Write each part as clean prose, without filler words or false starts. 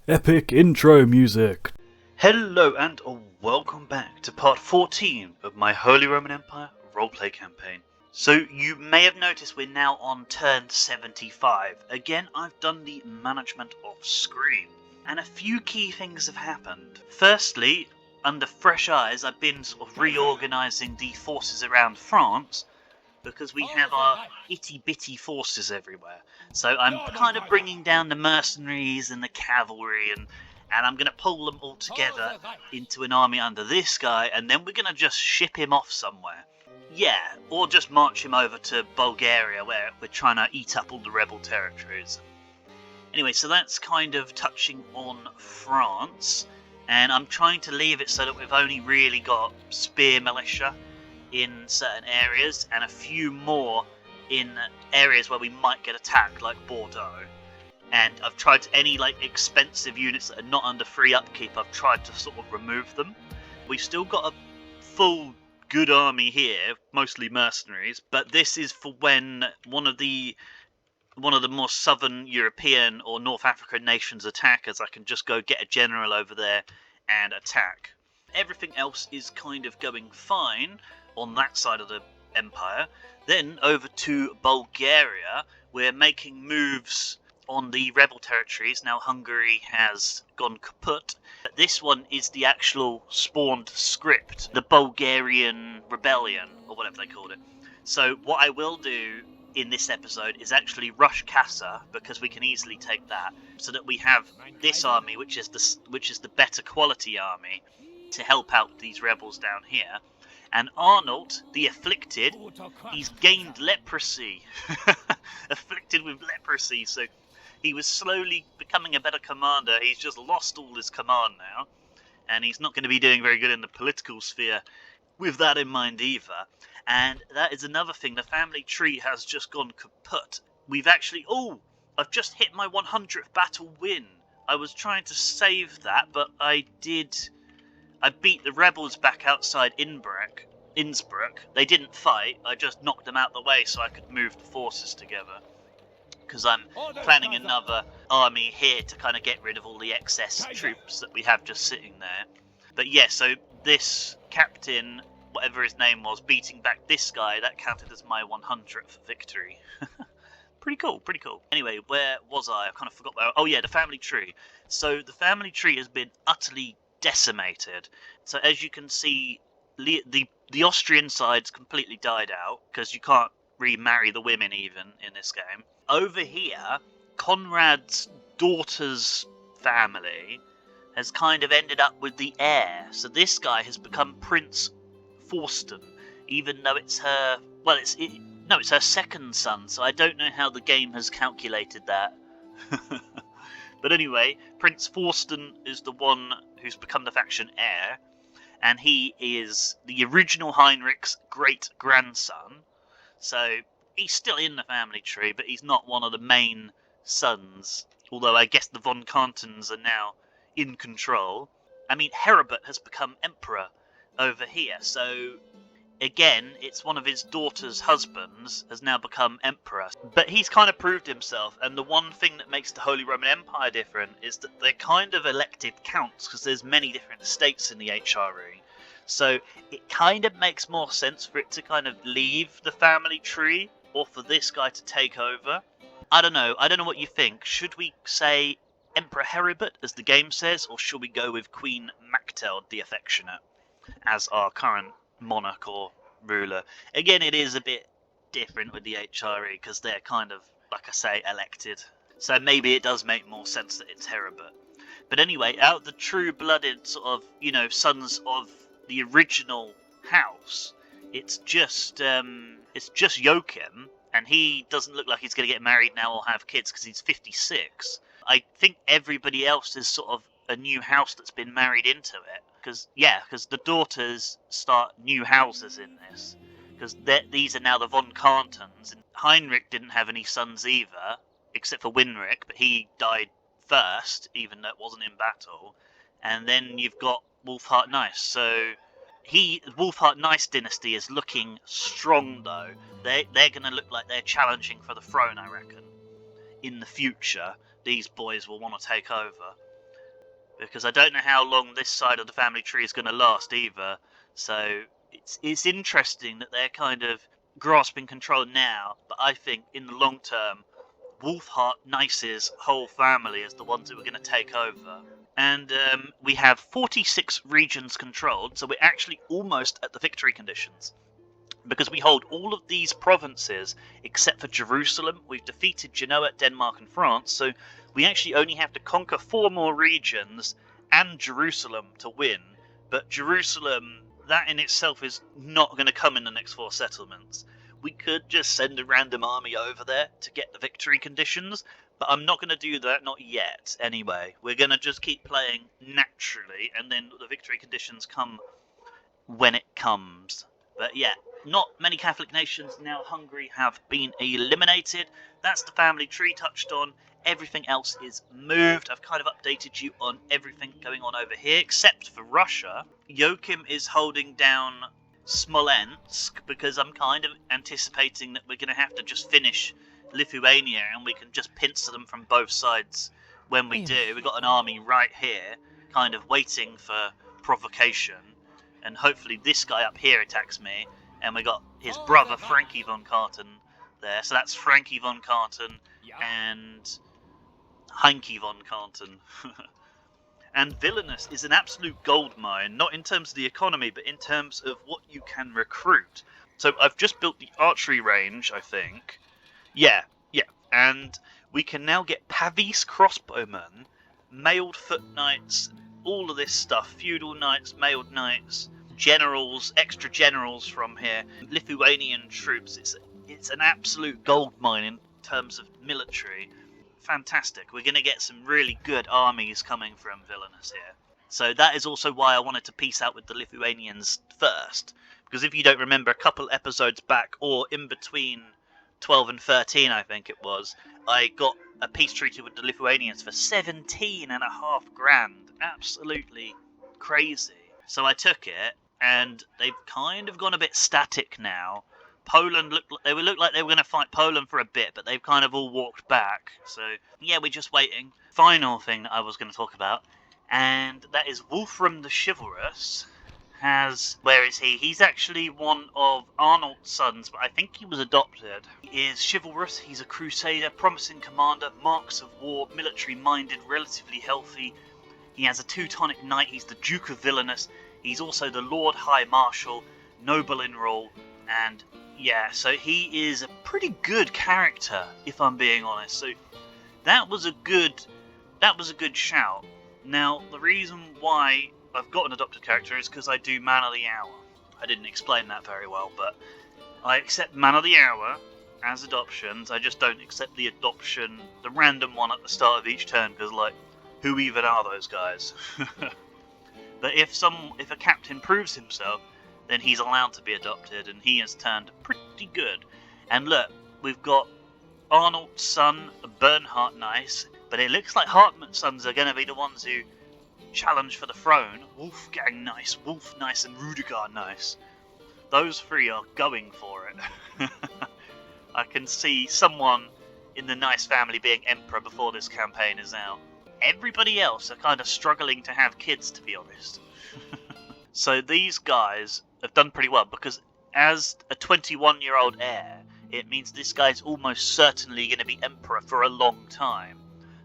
Epic intro music. Hello and welcome back to part 14 of my Holy Roman Empire roleplay campaign. So you may have noticed we're now on turn 75. Again, I've done the management of screen, and a few key things have happened. Firstly, under fresh eyes, I've been sort of reorganising the forces around France, because we have our itty-bitty forces everywhere. So I'm kind of bringing down the mercenaries and the cavalry, and I'm going to pull them all together into an army under this guy, and then we're going to just ship him off somewhere. Yeah, or just march him over to Bulgaria, where we're trying to eat up all the rebel territories. Anyway, so that's kind of touching on France, and I'm trying to leave it so that we've only really got spear militia in certain areas, and a few more in areas where we might get attacked, like Bordeaux. And I've tried any expensive units that are not under free upkeep, I've tried to sort of remove them. We've still got a full good army here, mostly mercenaries, but this is for when one of the more southern European or North African nations attack us. I can just go get a general over there and attack. Everything else is kind of going fine on that side of the empire. Then over to Bulgaria, we're making moves on the rebel territories. Now Hungary has gone kaput. This one is the actual spawned script, the Bulgarian Rebellion, or whatever they called it. So what I will do in this episode is actually rush Kassa, because we can easily take that, so that we have this army, which is the better quality army, to help out these rebels down here. And Arnold, the afflicted, he's gained leprosy. Afflicted with leprosy, so he was slowly becoming a better commander. He's just lost all his command now, and he's not going to be doing very good in the political sphere with that in mind either. And that is another thing, the family tree has just gone kaput. We've actually... I've just hit my 100th battle win. I was trying to save that, but I beat the rebels back outside Innsbruck. They didn't fight, I just knocked them out the way so I could move the forces together. Because I'm planning another army here to kind of get rid of all the excess troops that we have just sitting there. But yeah, so this captain, whatever his name was, beating back this guy, that counted as my 100th victory. Pretty cool. Anyway, where was I? I kind of forgot where... Oh yeah, the family tree. So the family tree has been utterly decimated. So as you can see, the Austrian side's completely died out, because you can't remarry the women even in this game. Over here, Conrad's daughter's family has kind of ended up with the heir. So this guy has become Prince Forsten, even though it's her... Well, it's her second son, so I don't know how the game has calculated that. But anyway, Prince Forsten is the one who's become the faction heir, and he is the original Heinrich's great-grandson. So he's still in the family tree, but he's not one of the main sons, although I guess the von Kantons are now in control. I mean, Heribert has become emperor over here, so again, it's one of his daughter's husbands has now become emperor. But he's kind of proved himself, and the one thing that makes the Holy Roman Empire different is that they're kind of elected counts, because there's many different states in the HRE. So it kind of makes more sense for it to kind of leave the family tree, or for this guy to take over. I don't know what you think. Should we say Emperor Heribert, as the game says, or should we go with Queen Macteld the Affectionate as our current monarch or ruler? Again, it is a bit different with the HRE, because they're kind of, like I say, elected. So maybe it does make more sense that it's Heribert. But anyway, out of the true-blooded sort of, sons of the original house, it's just Joachim, and he doesn't look like he's going to get married now or have kids, because he's 56. I think everybody else is sort of a new house that's been married into it, because the daughters start new houses in this, because these are now the von Kantons, and Heinrich didn't have any sons either, except for Winrich, but he died first, even though it wasn't in battle. And then you've got Wolfhart Nice, so Wolfhart Nice dynasty is looking strong, though. They're going to look like they're challenging for the throne, I reckon. In the future, these boys will want to take over. because I don't know how long this side of the family tree is going to last either. So it's interesting that they're kind of grasping control now, but I think in the long term, Wolfheart Nice's whole family is the ones that we're going to take over. And we have 46 regions controlled, so we're actually almost at the victory conditions. Because we hold all of these provinces except for Jerusalem. We've defeated Genoa, Denmark and France, so we actually only have to conquer 4 more regions and Jerusalem to win. But Jerusalem, that in itself is not going to come in the next 4 settlements. We could just send a random army over there to get the victory conditions, but I'm not going to do that, not yet anyway. We're going to just keep playing naturally, and then the victory conditions come when it comes. But yeah, not many Catholic nations now. Hungary have been eliminated. That's the family tree touched on. Everything else is moved. I've kind of updated you on everything going on over here, except for Russia. Joachim is holding down Smolensk because I'm kind of anticipating that we're going to have to just finish Lithuania and we can just pincer them from both sides when we do. We've got an army right here kind of waiting for provocation. And hopefully this guy up here attacks me. And we got his brother, Frankie von Karten, there. So that's Frankie von Karten and Heinke von Karten. And Villainous is an absolute gold mine, not in terms of the economy, but in terms of what you can recruit. So I've just built the archery range, I think. Yeah. And we can now get Pavis crossbowmen, mailed foot knights, all of this stuff, feudal knights, mailed knights, generals, extra generals from here, Lithuanian troops. It's an absolute gold mine in terms of military. Fantastic. We're going to get some really good armies coming from Villainous here. So that is also why I wanted to peace out with the Lithuanians first, because if you don't remember, a couple episodes back, or in between 12 and 13 I think it was, I got a peace treaty with the Lithuanians for 17.5 grand. Absolutely crazy. So I took it, and they've kind of gone a bit static now. Poland look like they were going to fight Poland for a bit, but they've kind of all walked back. So yeah, we're just waiting. Final thing that I was going to talk about, and that is Wolfram the Chivalrous. Where is he? He's actually one of Arnold's sons, but I think he was adopted. He is chivalrous, he's a crusader, promising commander, marks of war, military-minded, relatively healthy. He has a Teutonic knight, he's the Duke of Villainous, he's also the Lord High Marshal, noble in rule, and yeah, so he is a pretty good character, if I'm being honest. So that was a good shout. Now, the reason why I've got an adopted character is because I do Man of the Hour. I didn't explain that very well, but I accept Man of the Hour as adoptions. I just don't accept the random one at the start of each turn, because, like, who even are those guys? But if a captain proves himself, then he's allowed to be adopted, and he has turned pretty good. And look, we've got Arnold's son, Bernhard Nice, but it looks like Hartmut's sons are going to be the ones who challenge for the throne. Wolfgang Nice, Wolf Nice, and Rudiger Nice. Those 3 are going for it. I can see someone in the Nice family being emperor before this campaign is out. Everybody else are kind of struggling to have kids, to be honest. So these guys have done pretty well, because as a 21-year-old heir, it means this guy's almost certainly going to be emperor for a long time.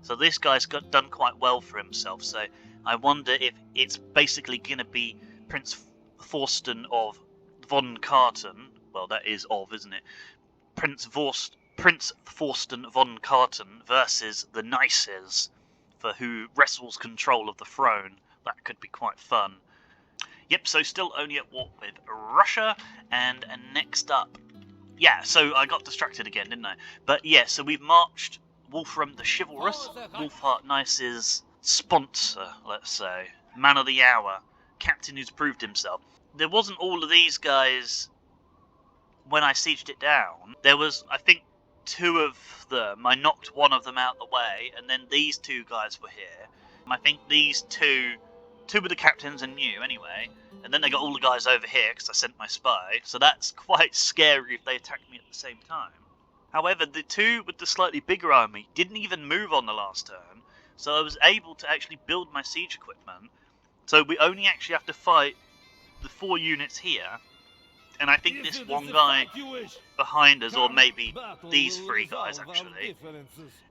So this guy's done quite well for himself. So I wonder if it's basically going to be Prince Thorsten of von Karten. Well, that is of, isn't it? Prince Thorsten von Karten versus the Nices, for who wrestles control of the throne. That could be quite fun. Yep, so still only at war with Russia, and next up... Yeah, so I got distracted again, didn't I? But yeah, so we've marched Wolfram the Chivalrous, Wolfhart Nice's sponsor, let's say. Man of the Hour, captain who's proved himself. There wasn't all of these guys when I sieged it down. There was, I think, 2 of them. I knocked one of them out the way, and then these 2 guys were here. I think these 2 of the captains are new anyway, and then they got all the guys over here because I sent my spy, so that's quite scary if they attack me at the same time. However, the 2 with the slightly bigger army didn't even move on the last turn, So I was able to actually build my siege equipment. So we only actually have to fight the 4 units here. And I think this one guy behind us, or maybe these 3 guys actually,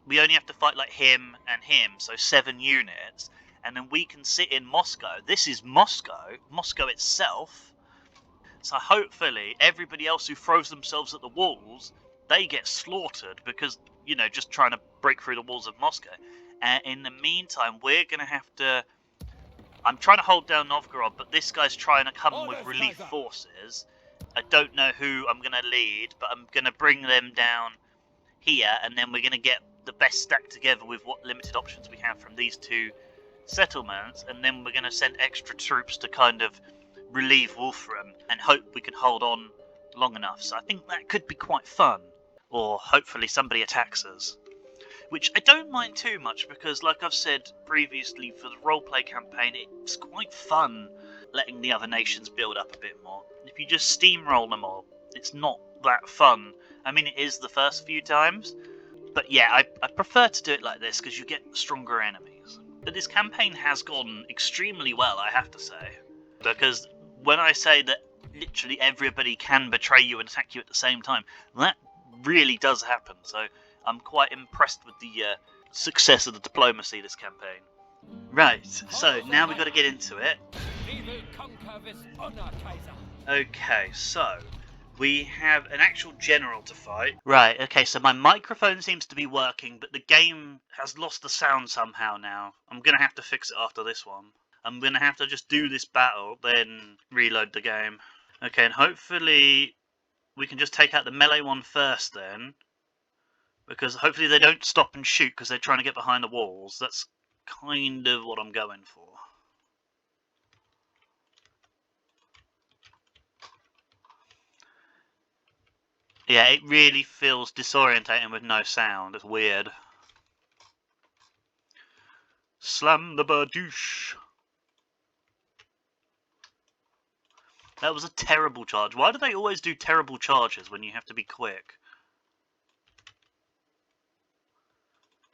we only have to fight like him and him, so 7 units. And then we can sit in Moscow. This is Moscow itself. So hopefully everybody else who throws themselves at the walls, they get slaughtered because, you know, just trying to break through the walls of Moscow. And in the meantime, we're going to have to... I'm trying to hold down Novgorod, but this guy's trying to come with relief forces. I don't know who I'm going to lead, but I'm going to bring them down here, and then we're going to get the best stack together with what limited options we have from these 2 settlements, and then we're going to send extra troops to kind of relieve Wolfram and hope we can hold on long enough. So I think that could be quite fun, or hopefully somebody attacks us, which I don't mind too much because, like I've said previously, for the roleplay campaign, it's quite fun letting the other nations build up a bit more. If you just steamroll them all, it's not that fun. I mean, it is the first few times, but yeah, I prefer to do it like this because you get stronger enemies. But this campaign has gone extremely well, I have to say, because when I say that literally everybody can betray you and attack you at the same time, that really does happen. So I'm quite impressed with the success of the diplomacy this campaign. Right, so now we've got to get into it. Okay, so we have an actual general to fight. Right, okay, so my microphone seems to be working, but the game has lost the sound somehow now. I'm going to have to fix it after this one. I'm going to have to just do this battle, then reload the game. Okay, and hopefully we can just take out the melee one first then. Because hopefully they don't stop and shoot because they're trying to get behind the walls. That's kind of what I'm going for. Yeah, it really feels disorientating with no sound. It's weird. Slam the badoosh. That was a terrible charge. Why do they always do terrible charges when you have to be quick?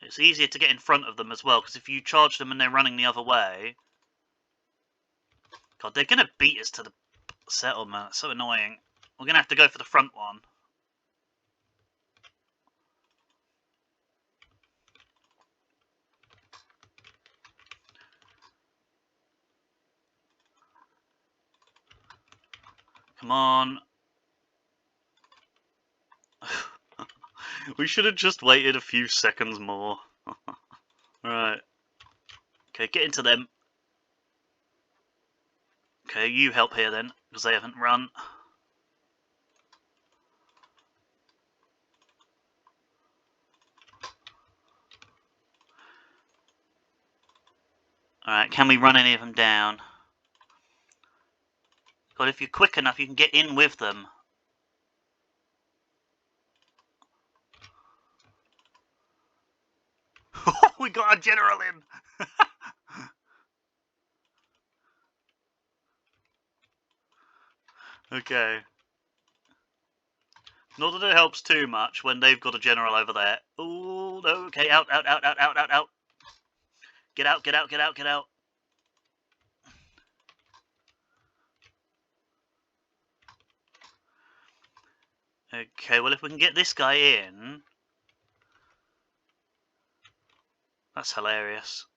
It's easier to get in front of them as well, because if you charge them and they're running the other way... God, they're going to beat us to the settlement. It's so annoying. We're going to have to go for the front one. Come on. We should have just waited a few seconds more. Right. Okay, get into them. Okay, you help here then, because they haven't run. Alright, can we run any of them down? God, if you're quick enough, you can get in with them. We got a general in! Okay. Not that it helps too much when they've got a general over there. Oh, no, okay, out. Get out. Okay, well, if we can get this guy in... That's hilarious.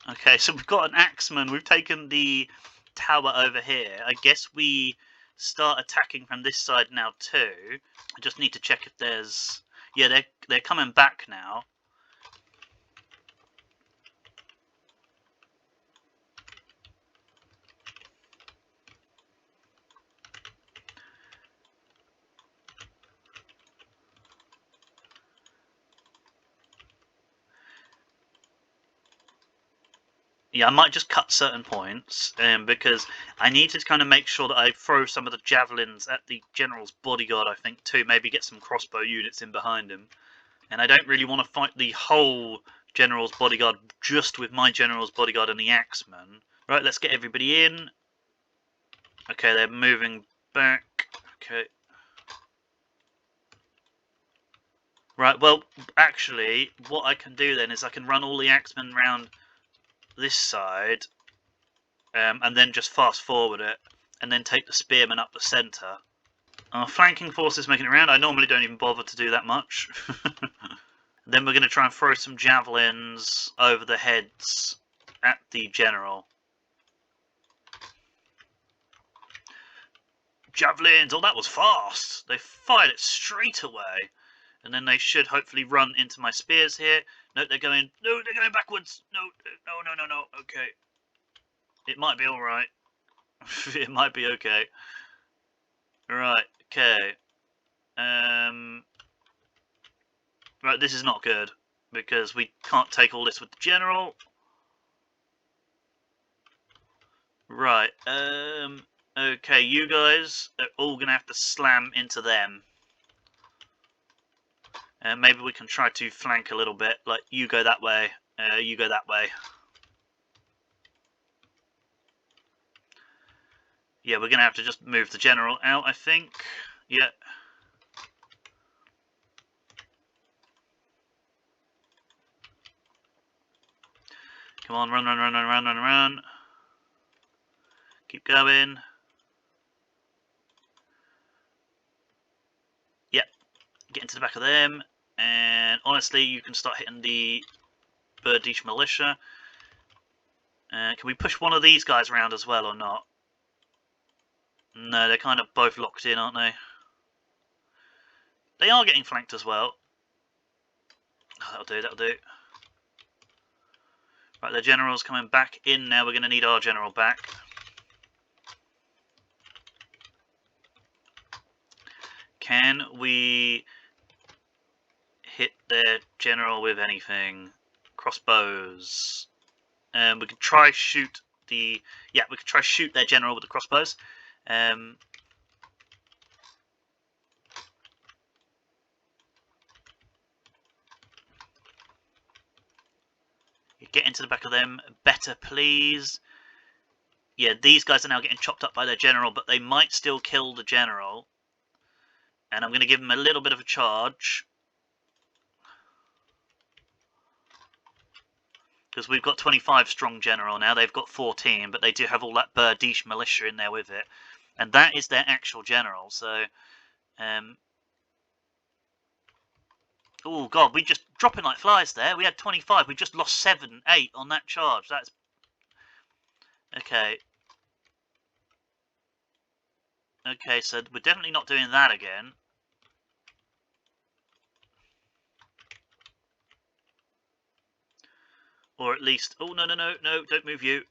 Okay, so we've got an axeman. We've taken the tower over here. I guess we start attacking from this side now too. I just need to check if there's... Yeah, they're coming back now. Yeah, I might just cut certain points, because I need to kind of make sure that I throw some of the javelins at the general's bodyguard, I think, too. Maybe get some crossbow units in behind him. And I don't really want to fight the whole general's bodyguard just with my general's bodyguard and the axeman. Right, let's get everybody in. Okay, they're moving back. Okay. Right, well, actually, what I can do then is I can run all the axemen round this side, and then just fast forward it, and then take the spearmen up the centre. Our flanking forces making it round. I normally don't even bother to do that much. Then we're going to try and throw some javelins over the heads at the general. Javelins! Oh, that was fast! They fired it straight away. And then they should hopefully run into my spears here. No, they're going... No, they're going backwards! No, no, no, no, no. Okay. It might be alright. It might be okay. Right, okay. Right, this is not good. Because we can't take all this with the general. Right, okay, you guys are all going to have to slam into them. Maybe we can try to flank a little bit, like you go that way, you go that way. Yeah, we're going to have to just move the general out, I think. Yeah. Come on, run, run, run, run, run, run, run. Keep going. Yep. Get into the back of them. And honestly, you can start hitting the Burdish militia. Can we push one of these guys around as well or not? No, they're kind of both locked in, aren't they? They are getting flanked as well. Oh, that'll do, that'll do. Right, the general's coming back in now. We're going to need our general back. Can we hit their general with anything? Crossbows. We could try shoot the... Yeah, we could try shoot their general with the crossbows. Get into the back of them better, please. Yeah, these guys are now getting chopped up by their general, but they might still kill the general. And I'm going to give them a little bit of a charge. Because we've got 25 strong general now, they've got 14, but they do have all that Burdish militia in there with it. And that is their actual general, so... oh god, we just dropping like flies there. We had 25, we just lost 7, 8 on that charge. That's... Okay. Okay, so we're definitely not doing that again. Or at least... Oh, no, no, no, no, don't move you.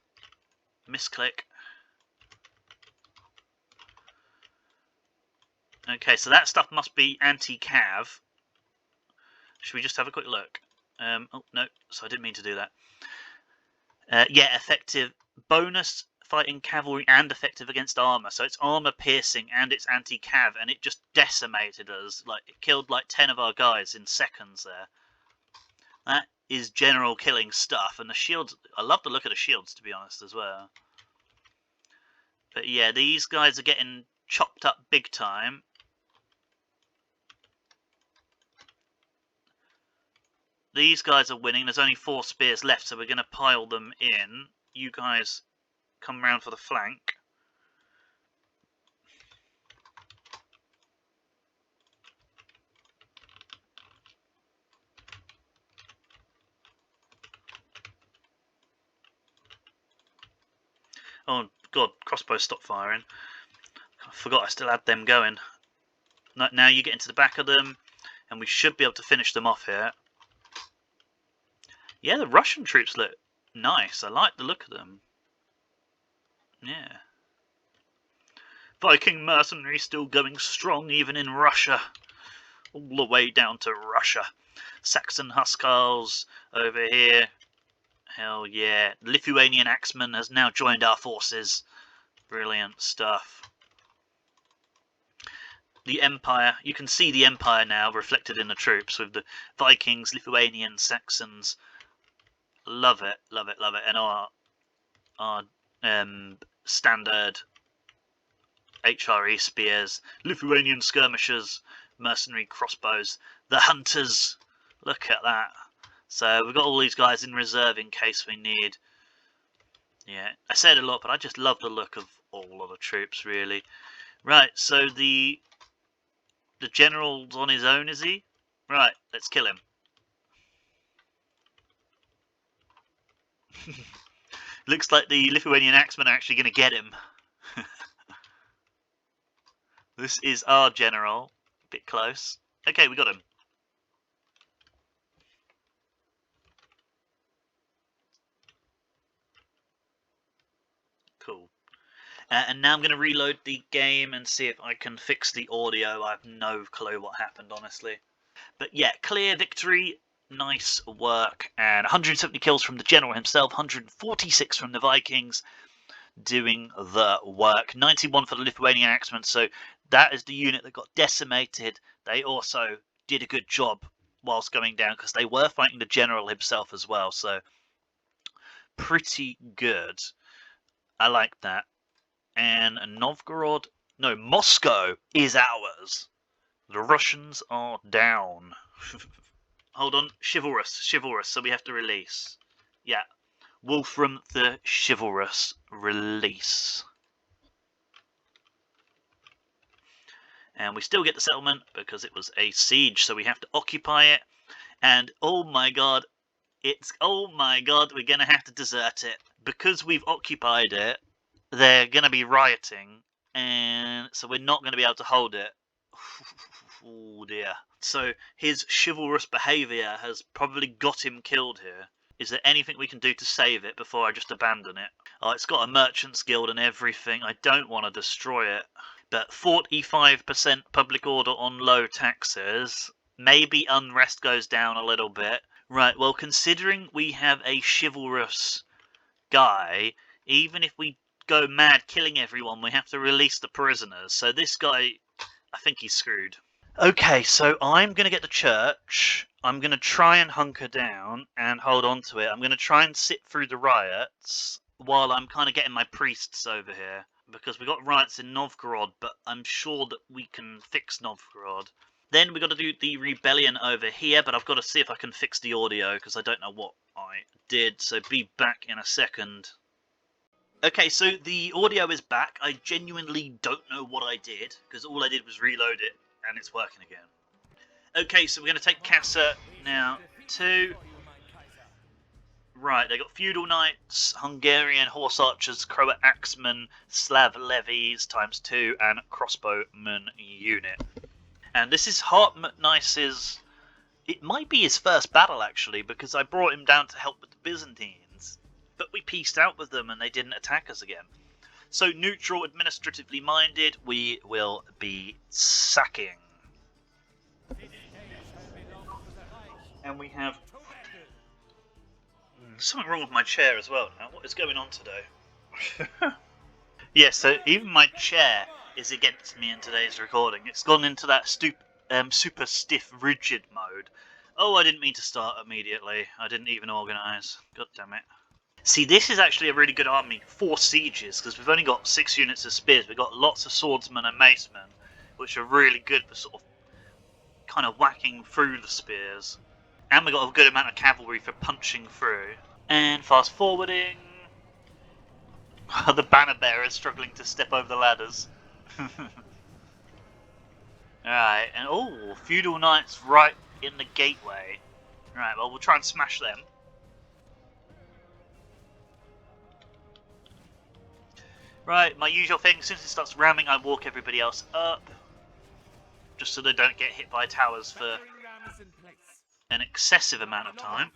Misclick. Okay, so that stuff must be anti-cav. Should we just have a quick look? Oh, no, so I didn't mean to do that. Yeah, effective bonus fighting cavalry and effective against armor. So it's armor piercing and it's anti-cav, and it just decimated us. Like, it killed like 10 of our guys in seconds there. That is general killing stuff, and the shields, I love the look of the shields, to be honest, as well. But yeah, these guys are getting chopped up big time. These guys are winning. There's only 4 spears left, so we're going to pile them in. You guys come round for the flank. Oh god, crossbows stopped firing. I forgot I still had them going. Now you get into the back of them, and we should be able to finish them off here. Yeah, the Russian troops look nice. I like the look of them. Yeah. Viking mercenaries still going strong even in Russia. All the way down to Russia. Saxon Huskars over here. Hell yeah. Lithuanian Axeman has now joined our forces. Brilliant stuff. The Empire, you can see the Empire now reflected in the troops with the Vikings, Lithuanians, Saxons. Love it, love it, love it. And our standard HRE spears, Lithuanian skirmishers, mercenary crossbows, the hunters. Look at that. So we've got all these guys in reserve in case we need. Yeah, I said a lot, but I just love the look of all of the troops, really. Right, so the general's on his own, is he? Right, let's kill him. Looks like the Lithuanian axemen are actually going to get him. This is our general. A bit close. Okay, we got him. Cool. And now I'm going to reload the game and see if I can fix the audio. I have no clue what happened, honestly. But yeah, clear victory. Nice work. And 170 kills from the general himself. 146 from the Vikings. Doing the work. 91 for the Lithuanian axemen. So that is the unit that got decimated. They also did a good job whilst going down because they were fighting the general himself as well. So pretty good. I like that. And Novgorod, no, Moscow is ours. The Russians are down. Hold on, chivalrous, so we have to release. Yeah, Wolfram the Chivalrous, release. And we still get the settlement because it was a siege, so we have to occupy it. And oh my god, we're gonna have to desert it. Because we've occupied it, they're going to be rioting, and so we're not going to be able to hold it. Oh dear. So his chivalrous behaviour has probably got him killed here. Is there anything we can do to save it before I just abandon it? Oh, it's got a merchant's guild and everything. I don't want to destroy it. But 45% public order on low taxes. Maybe unrest goes down a little bit. Right, well, considering we have a chivalrous guy, even if we go mad killing everyone, we have to release the prisoners. So this guy, I think he's screwed. Okay, so I'm going to get the church. I'm going to try and hunker down and hold on to it. I'm going to try and sit through the riots while I'm kind of getting my priests over here. Because we got riots in Novgorod, but I'm sure that we can fix Novgorod. Then we got to do the rebellion over here, but I've got to see if I can fix the audio because I don't know what I did. So be back in a second. Okay, so the audio is back. I genuinely don't know what I did, because all I did was reload it, and it's working again. Okay, so we're going to take Kassa now, too. Right, they got Feudal Knights, Hungarian Horse Archers, Croat Axemen, Slav Levies ×2, and Crossbowman Unit. And this is Hartmut-Nice's... It might be his first battle, actually, because I brought him down to help with the Byzantines. But we pieced out with them and they didn't attack us again. So neutral, administratively minded, we will be sacking. And we have... something wrong with my chair as well now. What is going on today? Yeah, so even my chair is against me in today's recording. It's gone into that super stiff, rigid mode. Oh, I didn't mean to start immediately. I didn't even organise. God damn it. See, this is actually a really good army for sieges, because we've only got 6 units of spears. We've got lots of swordsmen and macemen, which are really good for sort of kind of whacking through the spears. And we've got a good amount of cavalry for punching through. And fast forwarding. The banner bearers struggling to step over the ladders. Alright, and oh, feudal knights right in the gateway. Right, well, we'll try and smash them. Right, my usual thing, as soon as it starts ramming, I walk everybody else up. Just so they don't get hit by towers for an excessive amount of time.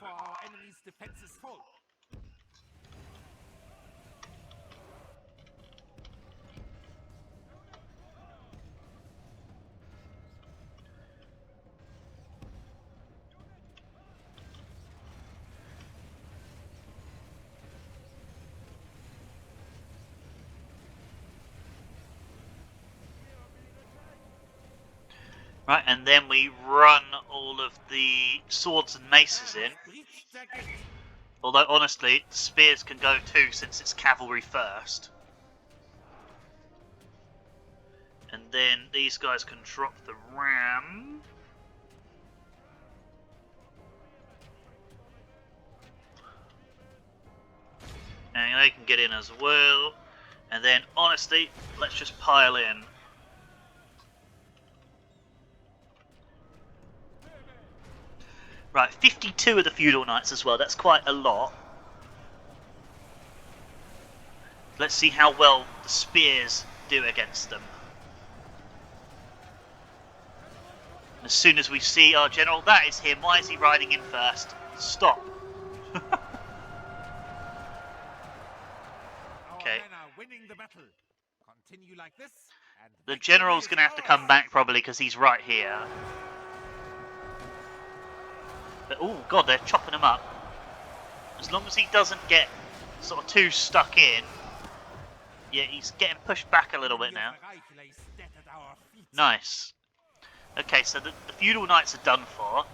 Right, and then we run all of the swords and maces in. Although, honestly, spears can go too, since it's cavalry first. And then these guys can drop the ram. And they can get in as well. And then, honestly, let's just pile in. Right, 52 of the feudal knights as well. That's quite a lot. Let's see how well the spears do against them. As soon as we see our general, that is him. Why is he riding in first? Stop. Okay. The general's going to have to come back probably because he's right here. But, oh god, they're chopping him up. As long as he doesn't get sort of too stuck in. Yeah, he's getting pushed back a little bit now. Nice. Okay, so the feudal knights are done for.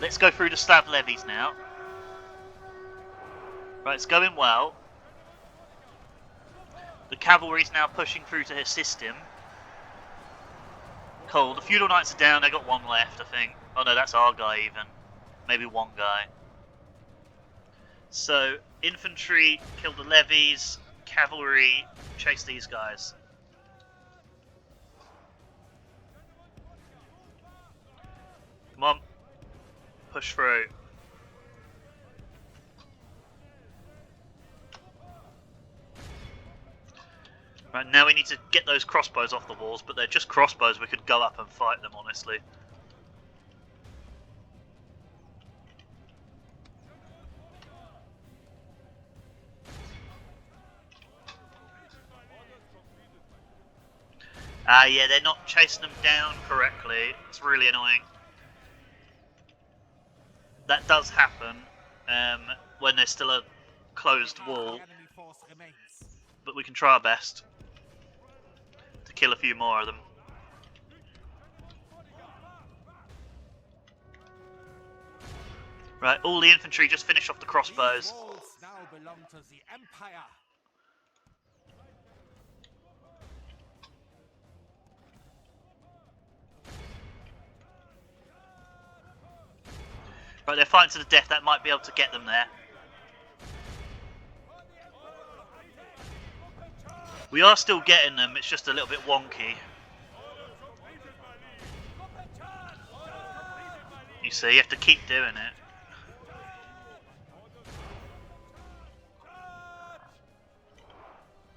Let's go through the Slav levies now. Right, it's going well. The cavalry's now pushing through to assist him. Cool, the feudal knights are down, they got one left, I think. Oh no, that's our guy even. Maybe one guy. So, infantry, kill the levies, cavalry, chase these guys. Come on. Push through. Right, now we need to get those crossbows off the walls, but they're just crossbows, we could go up and fight them, honestly. Yeah, they're not chasing them down correctly. It's really annoying. That does happen when there's still a closed wall, but we can try our best to kill a few more of them. Right, all the infantry just finish off the crossbows. Right, they're fighting to the death, that might be able to get them there. We are still getting them, it's just a little bit wonky. You see, you have to keep doing it.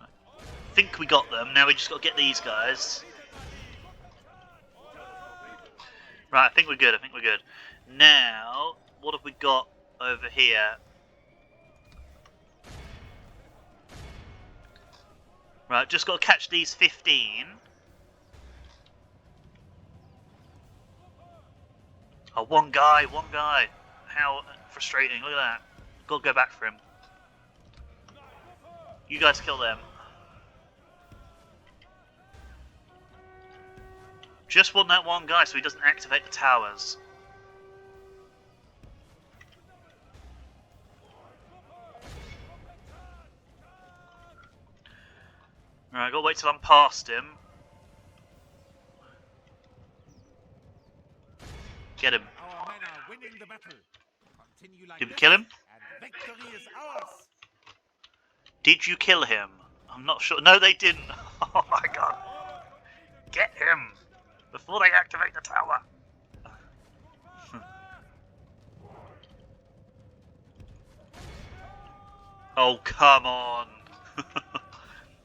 I think we got them, now we just got to get these guys. Right, I think we're good, Now, what have we got over here? Right, just got to catch these 15. Oh, one guy. How frustrating, look at that. Got to go back for him. You guys kill them. Just want that one guy so he doesn't activate the towers. Alright, gotta wait till I'm past him. Get him. Did we kill him? Did you kill him? I'm not sure. No, they didn't. Oh my god. Get him before they activate the tower. Oh, come on.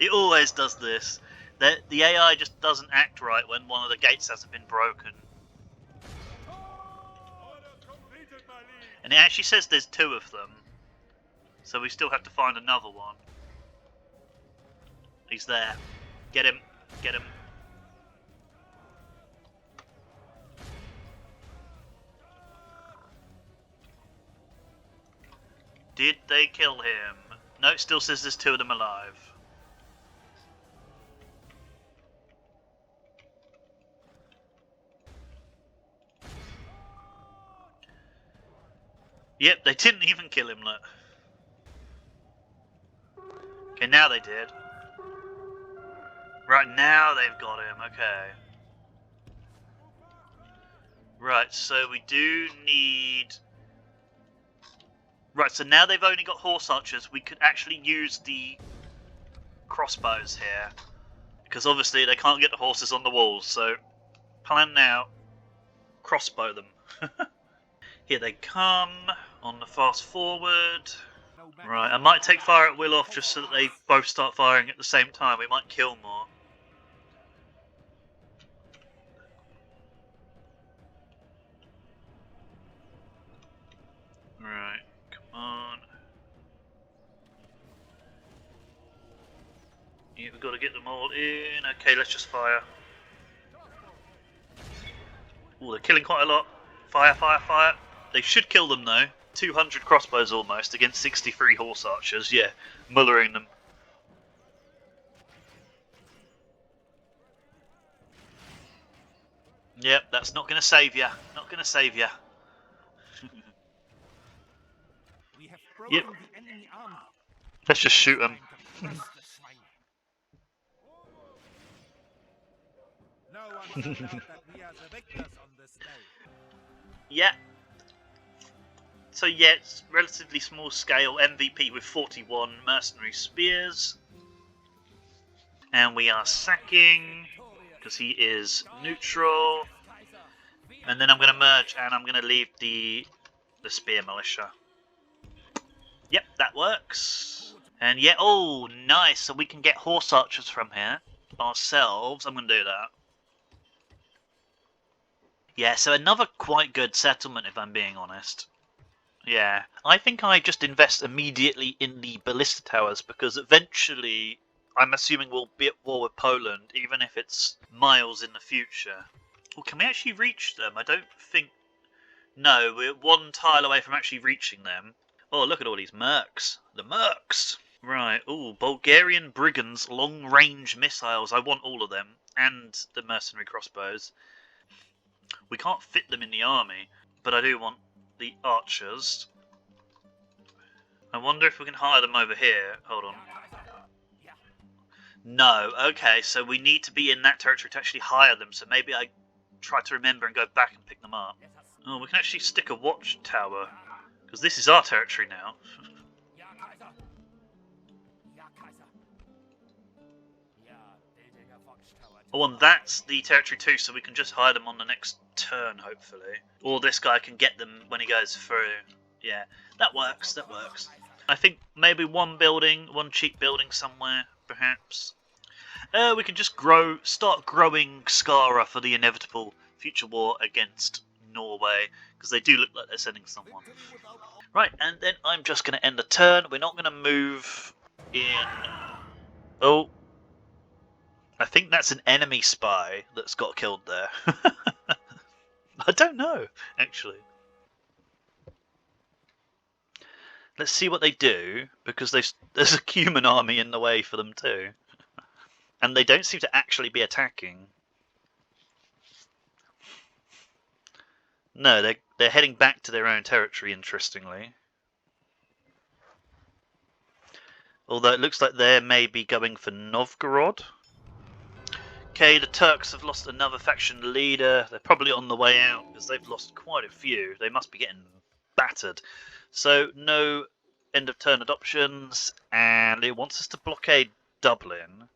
It always does this. The AI just doesn't act right when one of the gates hasn't been broken. And it actually says there's two of them. So we still have to find another one. He's there. Get him. Get him. Did they kill him? No, it still says there's two of them alive. Yep, they didn't even kill him, look. Okay, now they did. Right, now they've got him, okay. Right, so we do need... Right, so now they've only got horse archers, we could actually use the crossbows here. Because obviously they can't get the horses on the walls, so plan now, crossbow them. Here they come, on the fast forward. Right, I might take fire at will off just so that they both start firing at the same time, we might kill more. Right, come on. Yeah, we've got to get them all in. Okay, let's just fire. Oh, they're killing quite a lot. Fire, fire, fire. They should kill them though. 200 crossbows almost against 63 horse archers. Yeah, mullering them. Yep, that's not going to save you. Not going to save you. Yep. Let's just shoot them. Yeah. So yeah, it's relatively small scale. MVP with 41 mercenary spears. And we are sacking, because he is neutral. And then I'm going to merge and I'm going to leave the spear militia. Yep, that works. And yeah, oh nice, so we can get horse archers from here ourselves. I'm going to do that. Yeah, so another quite good settlement if I'm being honest. Yeah, I think I just invest immediately in the ballista towers because eventually I'm assuming we'll be at war with Poland, even if it's miles in the future. Well, can we actually reach them? I don't think... No, we're one tile away from actually reaching them. Oh, look at all these mercs. The mercs! Right, ooh, Bulgarian brigands, long-range missiles. I want all of them. And the mercenary crossbows. We can't fit them in the army, but I do want the archers. I wonder if we can hire them over here. Hold on. No, okay, so we need to be in that territory to actually hire them, so maybe I try to remember and go back and pick them up. Oh, we can actually stick a watchtower, because this is our territory now. Oh, and that's the territory too, so we can just hire them on the next turn, hopefully. Or this guy can get them when he goes through. Yeah, that works, that works. I think maybe one cheap building somewhere, perhaps. We can just start growing Skara for the inevitable future war against Norway, because they do look like they're sending someone. Right, and then I'm just going to end the turn. We're not going to move in... Oh, I think that's an enemy spy that's got killed there. I don't know, actually. Let's see what they do, because there's a human army in the way for them too. And they don't seem to actually be attacking. No, they're heading back to their own territory, interestingly. Although it looks like they're maybe going for Novgorod. Okay, the Turks have lost another faction leader. They're probably on the way out, because they've lost quite a few. They must be getting battered. So, no end of turn adoptions, and it wants us to blockade Dublin,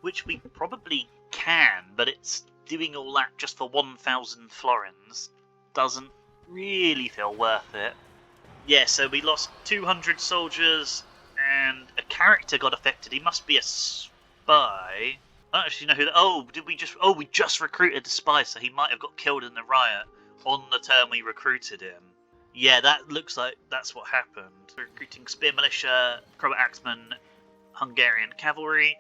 which we probably can, but it's doing all that just for 1,000 florins. Doesn't really feel worth it. Yeah, so we lost 200 soldiers, and a character got affected. He must be a spy. I don't actually know who that... Oh, we just recruited the spy, so he might have got killed in the riot on the turn we recruited him. Yeah, that looks like that's what happened. Recruiting spear militia, Croat axemen, Hungarian cavalry.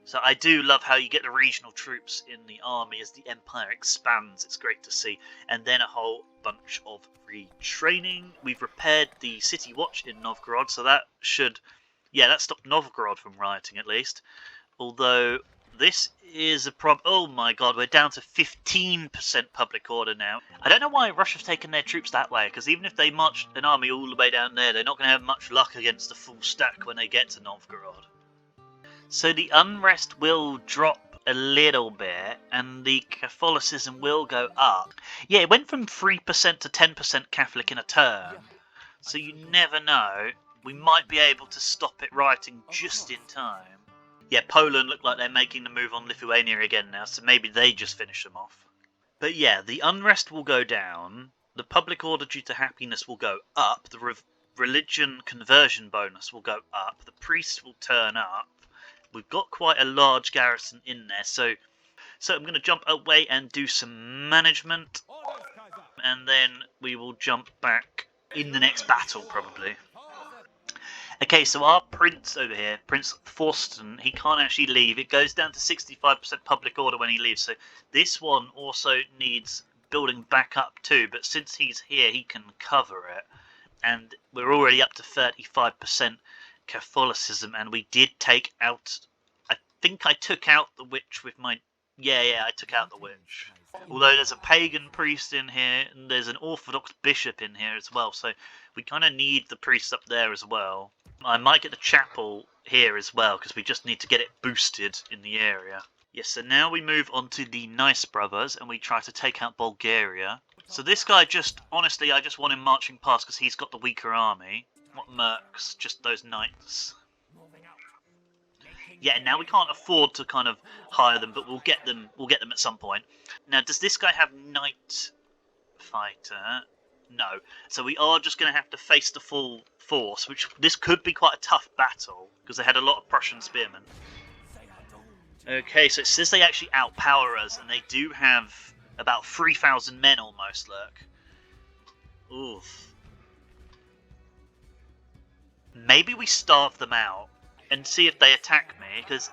So I do love how you get the regional troops in the army as the empire expands. It's great to see. And then a whole bunch of retraining. We've repaired the city watch in Novgorod, so that should... Yeah, that stopped Novgorod from rioting at least. Although this is a problem. Oh my god, we're down to 15% public order now. I don't know why Russia's taken their troops that way, because even if they march an army all the way down there, they're not going to have much luck against the full stack when they get to Novgorod. So the unrest will drop a little bit, and the Catholicism will go up. Yeah, it went from 3% to 10% Catholic in a turn, so you never know. We might be able to stop it rioting just in time. Yeah, Poland look like they're making the move on Lithuania again now, so maybe they just finish them off. But yeah, the unrest will go down, the public order due to happiness will go up, the religion conversion bonus will go up, the priests will turn up. We've got quite a large garrison in there, so I'm going to jump away and do some management, and then we will jump back in the next battle, probably. Okay, so our prince over here, Prince Thorsten, he can't actually leave. It goes down to 65% public order when he leaves, so this one also needs building back up too, but since he's here, he can cover it. And we're already up to 35% Catholicism, and we did take out, I think I took out the witch with my, yeah, I took out the witch. Although there's a pagan priest in here, and there's an Orthodox bishop in here as well, so we kind of need the priest up there as well. I might get the chapel here as well, because we just need to get it boosted in the area. Yes, so now we move on to the Nice Brothers, and we try to take out Bulgaria. So this guy honestly, I just want him marching past because he's got the weaker army. What mercs, just those knights. Yeah, now we can't afford to kind of hire them, but we'll get them at some point. Now, does this guy have knight fighter? No. So we are just going to have to face the full force, which this could be quite a tough battle, because they had a lot of Prussian spearmen. Okay, so it says they actually outpower us, and they do have about 3,000 men almost, look. Oof. Maybe we starve them out and see if they attack me, because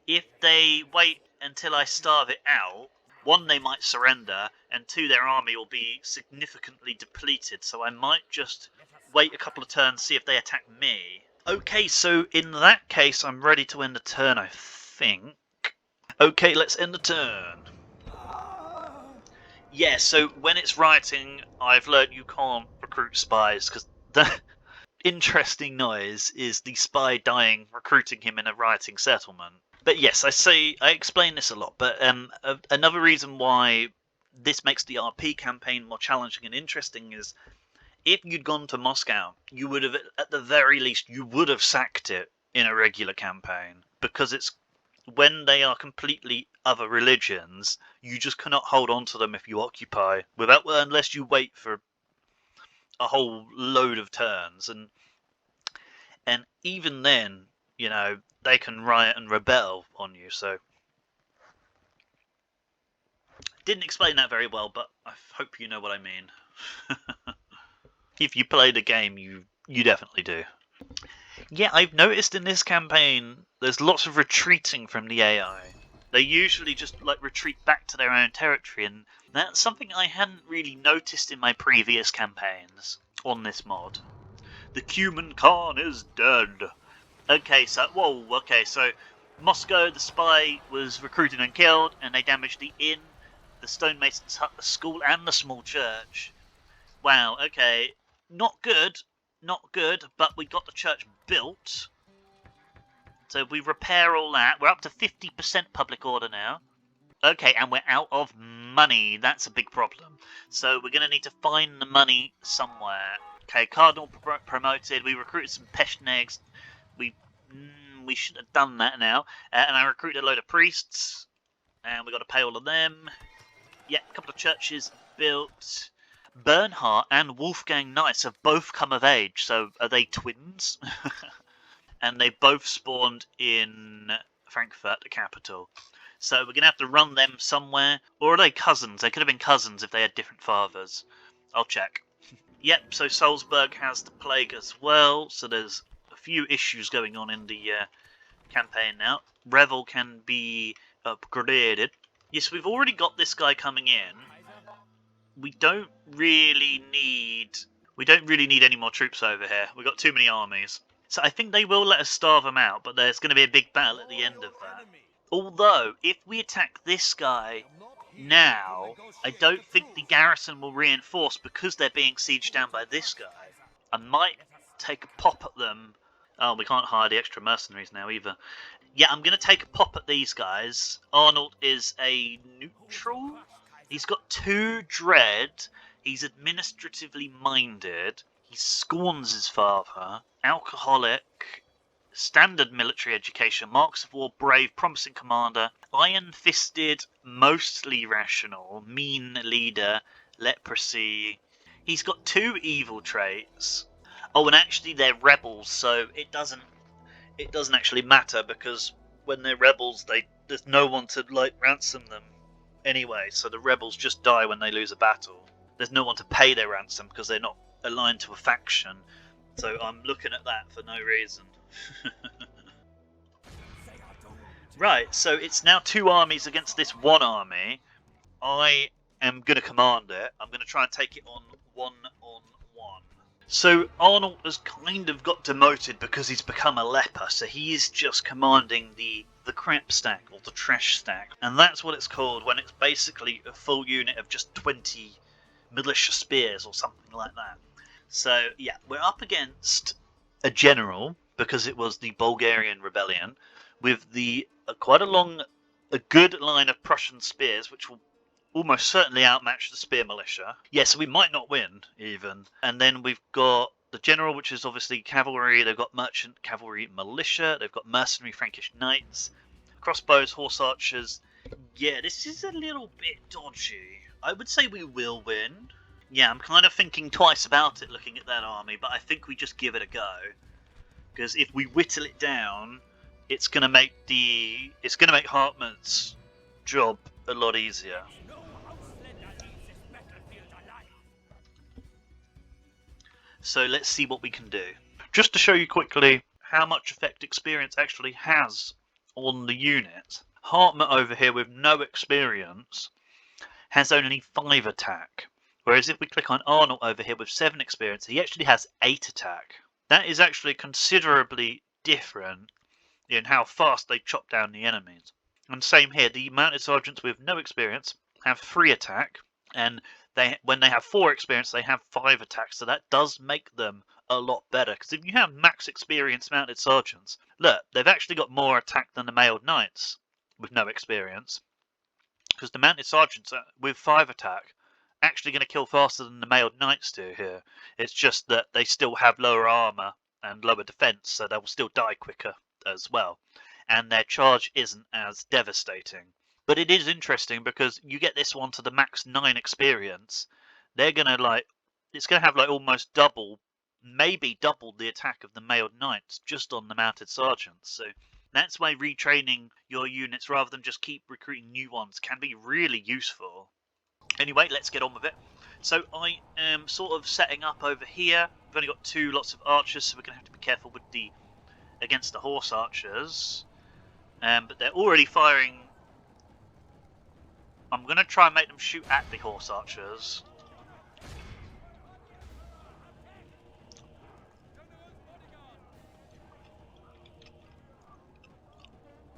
if they wait until I starve it out, one, they might surrender, and two, their army will be significantly depleted, so I might just wait a couple of turns, see if they attack me. Okay, so in that case, I'm ready to end the turn, I think. Okay, let's end the turn. Yeah, so when it's rioting, I've learned you can't recruit spies, because the interesting noise is the spy dying, recruiting him in a rioting settlement. But yes, I explain this a lot, but another reason why this makes the RP campaign more challenging and interesting is if you'd gone to Moscow, you would have, at the very least, you would have sacked it in a regular campaign, because it's when they are completely other religions, you just cannot hold on to them if you occupy unless you wait for a whole load of turns, and even then, you know, they can riot and rebel on you. So didn't explain that very well, but I hope you know what I mean. If you play the game, you definitely do. Yeah, I've noticed in this campaign there's lots of retreating from the AI. They usually just like retreat back to their own territory, and that's something I hadn't really noticed in my previous campaigns on this mod. The Cuman Khan is dead. Okay, so Moscow, the spy was recruited and killed, and they damaged the inn, the stonemason's hut, the school, and the small church. Wow, okay, not good, but we got the church built. So if we repair all that, we're up to 50% public order now. Okay, and we're out of money. That's a big problem. So we're going to need to find the money somewhere. Okay, Cardinal promoted. We recruited some Peshnegs. We should have done that now. And I recruited a load of priests. And we got to pay all of them. Yeah, a couple of churches built. Bernhard and Wolfgang Knights have both come of age. So are they twins? And they both spawned in Frankfurt, the capital. So we're going to have to run them somewhere. Or are they cousins? They could have been cousins if they had different fathers. I'll check. Yep, so Salzburg has the plague as well. So there's a few issues going on in the campaign now. Revel can be upgraded. Yes, we've already got this guy coming in. We don't really need any more troops over here. We've got too many armies. So I think they will let us starve them out, but there's going to be a big battle at the end of that. Although, if we attack this guy now, I don't think the garrison will reinforce because they're being sieged down by this guy. I might take a pop at them. Oh, we can't hire the extra mercenaries now either. Yeah, I'm going to take a pop at these guys. Arnold is a neutral. He's got 2 dread. He's administratively minded. He scorns his father. Alcoholic. Standard military education. Marks of war, brave, promising commander. Iron-fisted, mostly rational. Mean leader. Leprosy. He's got 2 evil traits. Oh, and actually they're rebels, so it doesn't actually matter, because when they're rebels, there's no one to ransom them anyway. So the rebels just die when they lose a battle. There's no one to pay their ransom because they're not aligned to a faction. So I'm looking at that for no reason. Right, so it's now 2 armies against this 1 army. I am going to command it. I'm going to try and take it on 1-on-1. So Arnold has kind of got demoted because he's become a leper, so he is just commanding the crap stack, or the trash stack. And that's what it's called when it's basically a full unit of just 20 militia spears or something like that. So yeah, we're up against a general, because it was the Bulgarian Rebellion, with quite a good line of Prussian spears, which will almost certainly outmatch the spear militia. Yeah, so we might not win, even. And then we've got the general, which is obviously cavalry. They've got merchant cavalry militia. They've got mercenary Frankish knights. Crossbows, horse archers. Yeah, this is a little bit dodgy. I would say we will win. Yeah, I'm kind of thinking twice about it looking at that army, but I think we just give it a go. Because if we whittle it down, it's going to make Hartmut's job a lot easier. So let's see what we can do. Just to show you quickly how much effect experience actually has on the unit. Hartmut over here with no experience has only 5 attack. Whereas if we click on Arnold over here with 7 experience, he actually has 8 attack. That is actually considerably different in how fast they chop down the enemies. And same here, the mounted sergeants with no experience have 3 attack, and when they have 4 experience, they have 5 attacks. So that does make them a lot better. Because if you have max experience mounted sergeants, look, they've actually got more attack than the mailed knights with no experience. Because the mounted sergeants with 5 attack actually going to kill faster than the mailed knights do here. It's just that they still have lower armor and lower defense, so they will still die quicker as well. And their charge isn't as devastating. But it is interesting because you get this one to the max 9 experience. They're going to it's going to have almost double, maybe double the attack of the mailed knights just on the mounted sergeants. So that's why retraining your units rather than just keep recruiting new ones can be really useful. Anyway, let's get on with it. So I am sort of setting up over here. We've only got 2 lots of archers, so we're going to have to be careful with against the horse archers. But they're already firing. I'm going to try and make them shoot at the horse archers.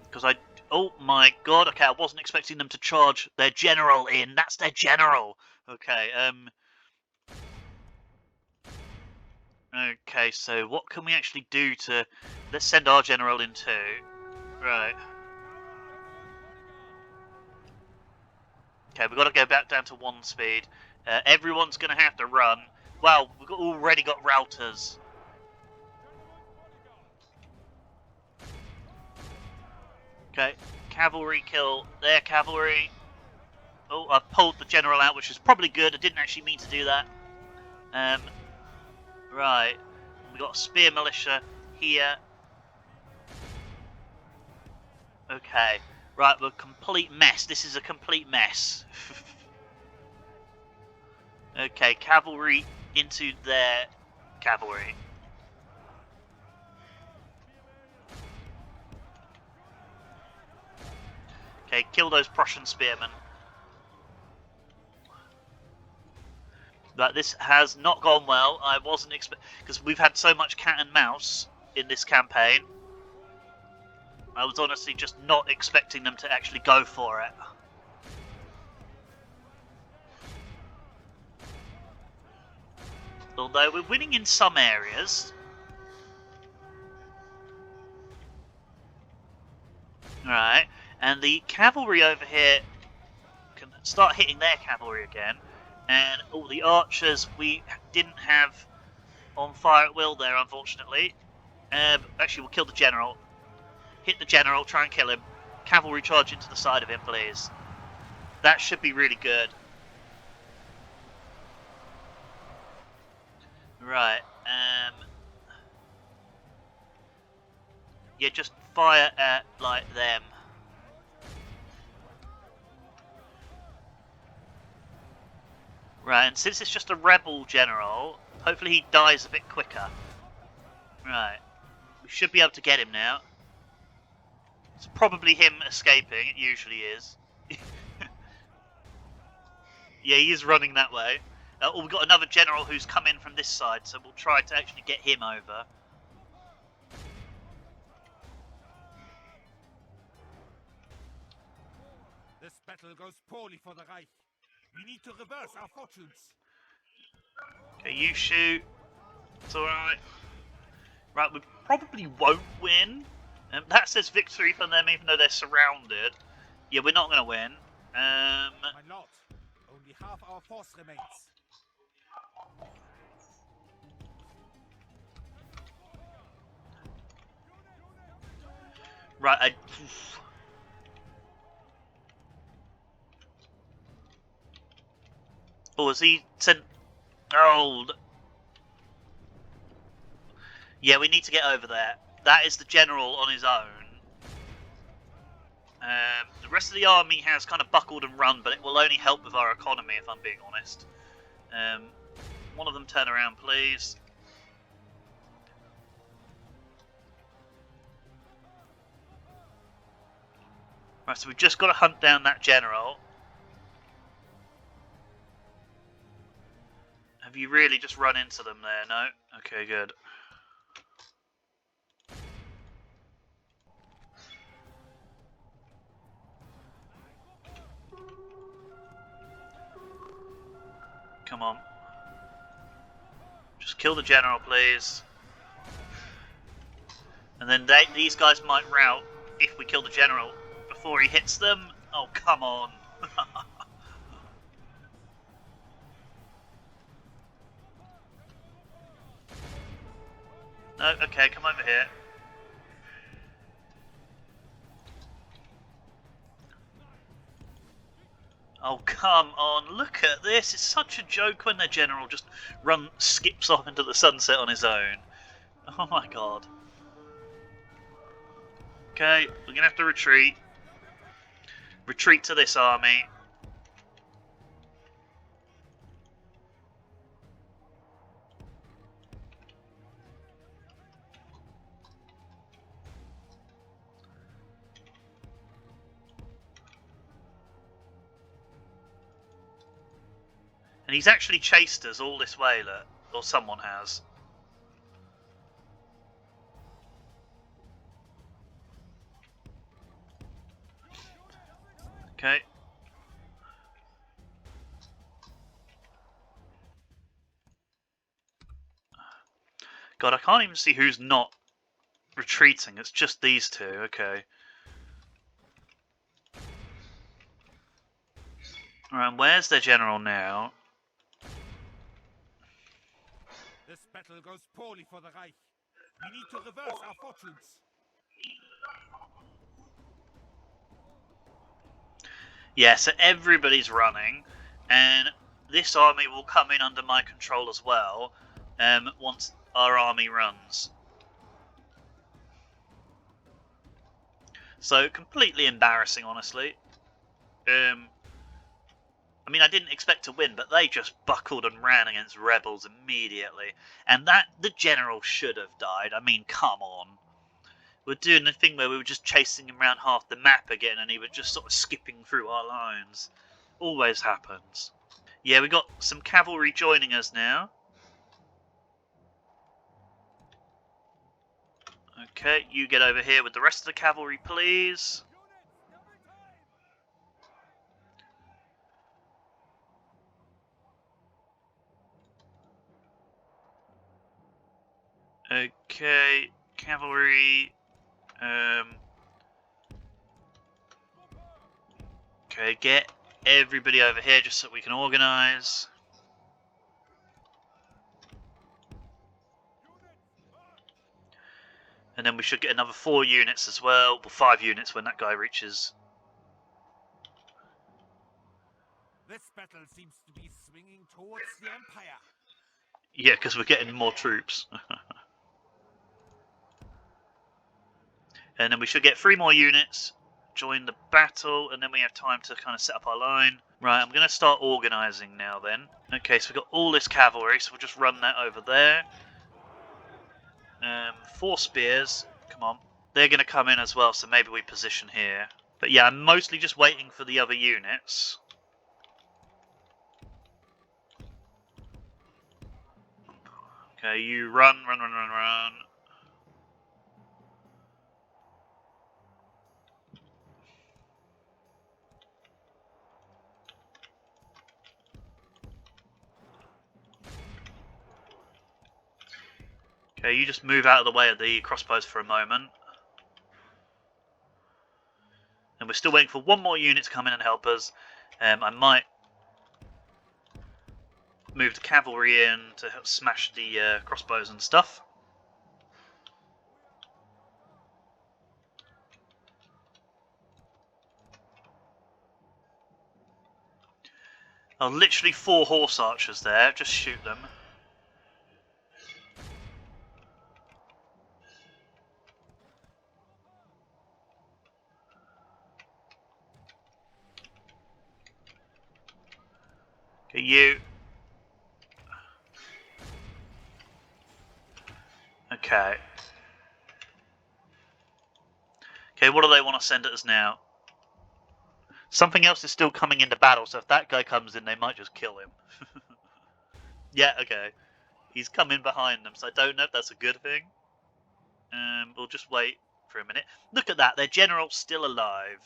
Because oh my god, okay, I wasn't expecting them to charge their general in. That's their general. Okay, okay, so what can we actually do to... Let's send our general in too. Right. Okay, we've got to go back down to 1 speed. Everyone's going to have to run. Wow, we've already got routers. Okay, cavalry kill their cavalry. Oh, I pulled the general out, which is probably good. I didn't actually mean to do that. Right, we got a spear militia here. Okay, right, we're a complete mess. This is a complete mess. Okay, cavalry into their cavalry. Okay, kill those Prussian spearmen. But this has not gone well. I wasn't expecting, because we've had so much cat and mouse in this campaign. I was honestly just not expecting them to actually go for it. Although we're winning in some areas. Right, and the cavalry over here can start hitting their cavalry again. And all the archers we didn't have on fire at will there, unfortunately. Actually, we'll kill the general. Hit the general, try and kill him. Cavalry charge into the side of him, please. That should be really good. Right, yeah, just fire at, like, them. Right, and since it's just a rebel general, hopefully he dies a bit quicker. Right, we should be able to get him now. It's probably him escaping, it usually is. Yeah, he is running that way. We've got another general who's come in from this side, so we'll try to actually get him over. This battle goes poorly for the Reich. We need to reverse our fortunes. Okay, you shoot. It's alright. Right, we probably won't win. That says victory for them even though they're surrounded. Yeah, we're not going to win. My lord, only half our force remains. Right, Oh, has he sent... Oh... Yeah, we need to get over there. That is the general on his own. The rest of the army has kind of buckled and run, but it will only help with our economy, if I'm being honest. One of them turn around, please. Right, so we've just got to hunt down that general. Have you really just run into them there? No? Okay, good. Come on. Just kill the general, please. And then these guys might rout if we kill the general before he hits them. Oh, come on. No, okay, come over here. Oh, come on, look at this. It's such a joke when the general just skips off into the sunset on his own. Oh my god. Okay, we're gonna have to retreat. Retreat to this army. And he's actually chased us all this way, look. Or someone has. Okay. God, I can't even see who's not retreating. It's just these two. Okay. Alright, where's their general now? This battle goes poorly for the Reich. We need to reverse our fortunes. Yeah, so everybody's running, and this army will come in under my control as well, once our army runs. So, completely embarrassing, honestly. I mean, I didn't expect to win, but they just buckled and ran against rebels immediately. And the general should have died. I mean, come on. We're doing the thing where we were just chasing him around half the map again, and he was just sort of skipping through our lines. Always happens. Yeah, we got some cavalry joining us now. Okay, you get over here with the rest of the cavalry, please. Okay, cavalry. Okay, get everybody over here just so we can organise. And then we should get another 4 units as well, or 5 units when that guy reaches. This battle seems to be swinging towards the Empire. Yeah, because we're getting more troops. And then we should get 3 more units, join the battle, and then we have time to kind of set up our line. Right, I'm going to start organising now then. Okay, so we've got all this cavalry, so we'll just run that over there. 4 spears, come on. They're going to come in as well, so maybe we position here. But yeah, I'm mostly just waiting for the other units. Okay, you run. Okay, you just move out of the way of the crossbows for a moment. And we're still waiting for 1 more unit to come in and help us. I might move the cavalry in to help smash the crossbows and stuff. Oh, literally 4 horse archers there, just shoot them. Okay, you. Okay. Okay, what do they want to send at us now? Something else is still coming into battle, so if that guy comes in, they might just kill him. Yeah, okay. He's coming behind them, so I don't know if that's a good thing. We'll just wait for a minute. Look at that, their general's still alive.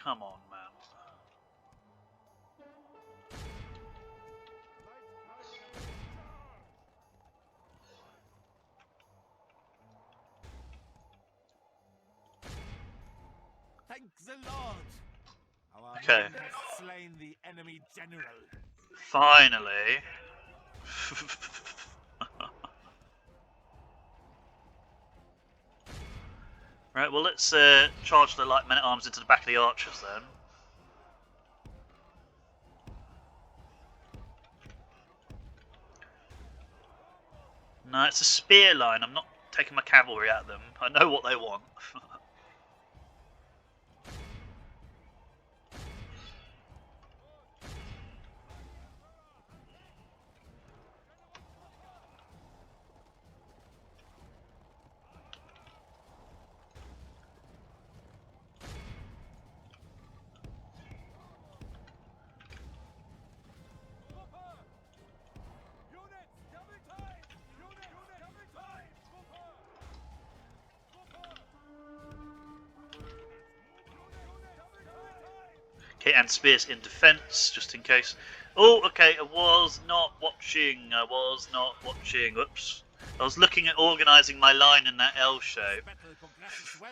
Come on, man. Thank the Lord! Our Okay. men have slain the enemy general. Finally. Right, well let's charge the light men-at-arms into the back of the archers then. No, it's a spear line. I'm not taking my cavalry at them. I know what they want. Okay, and spears in defense, just in case. Oh, okay, I was not watching. Whoops. I was looking at organising my line in that L shape.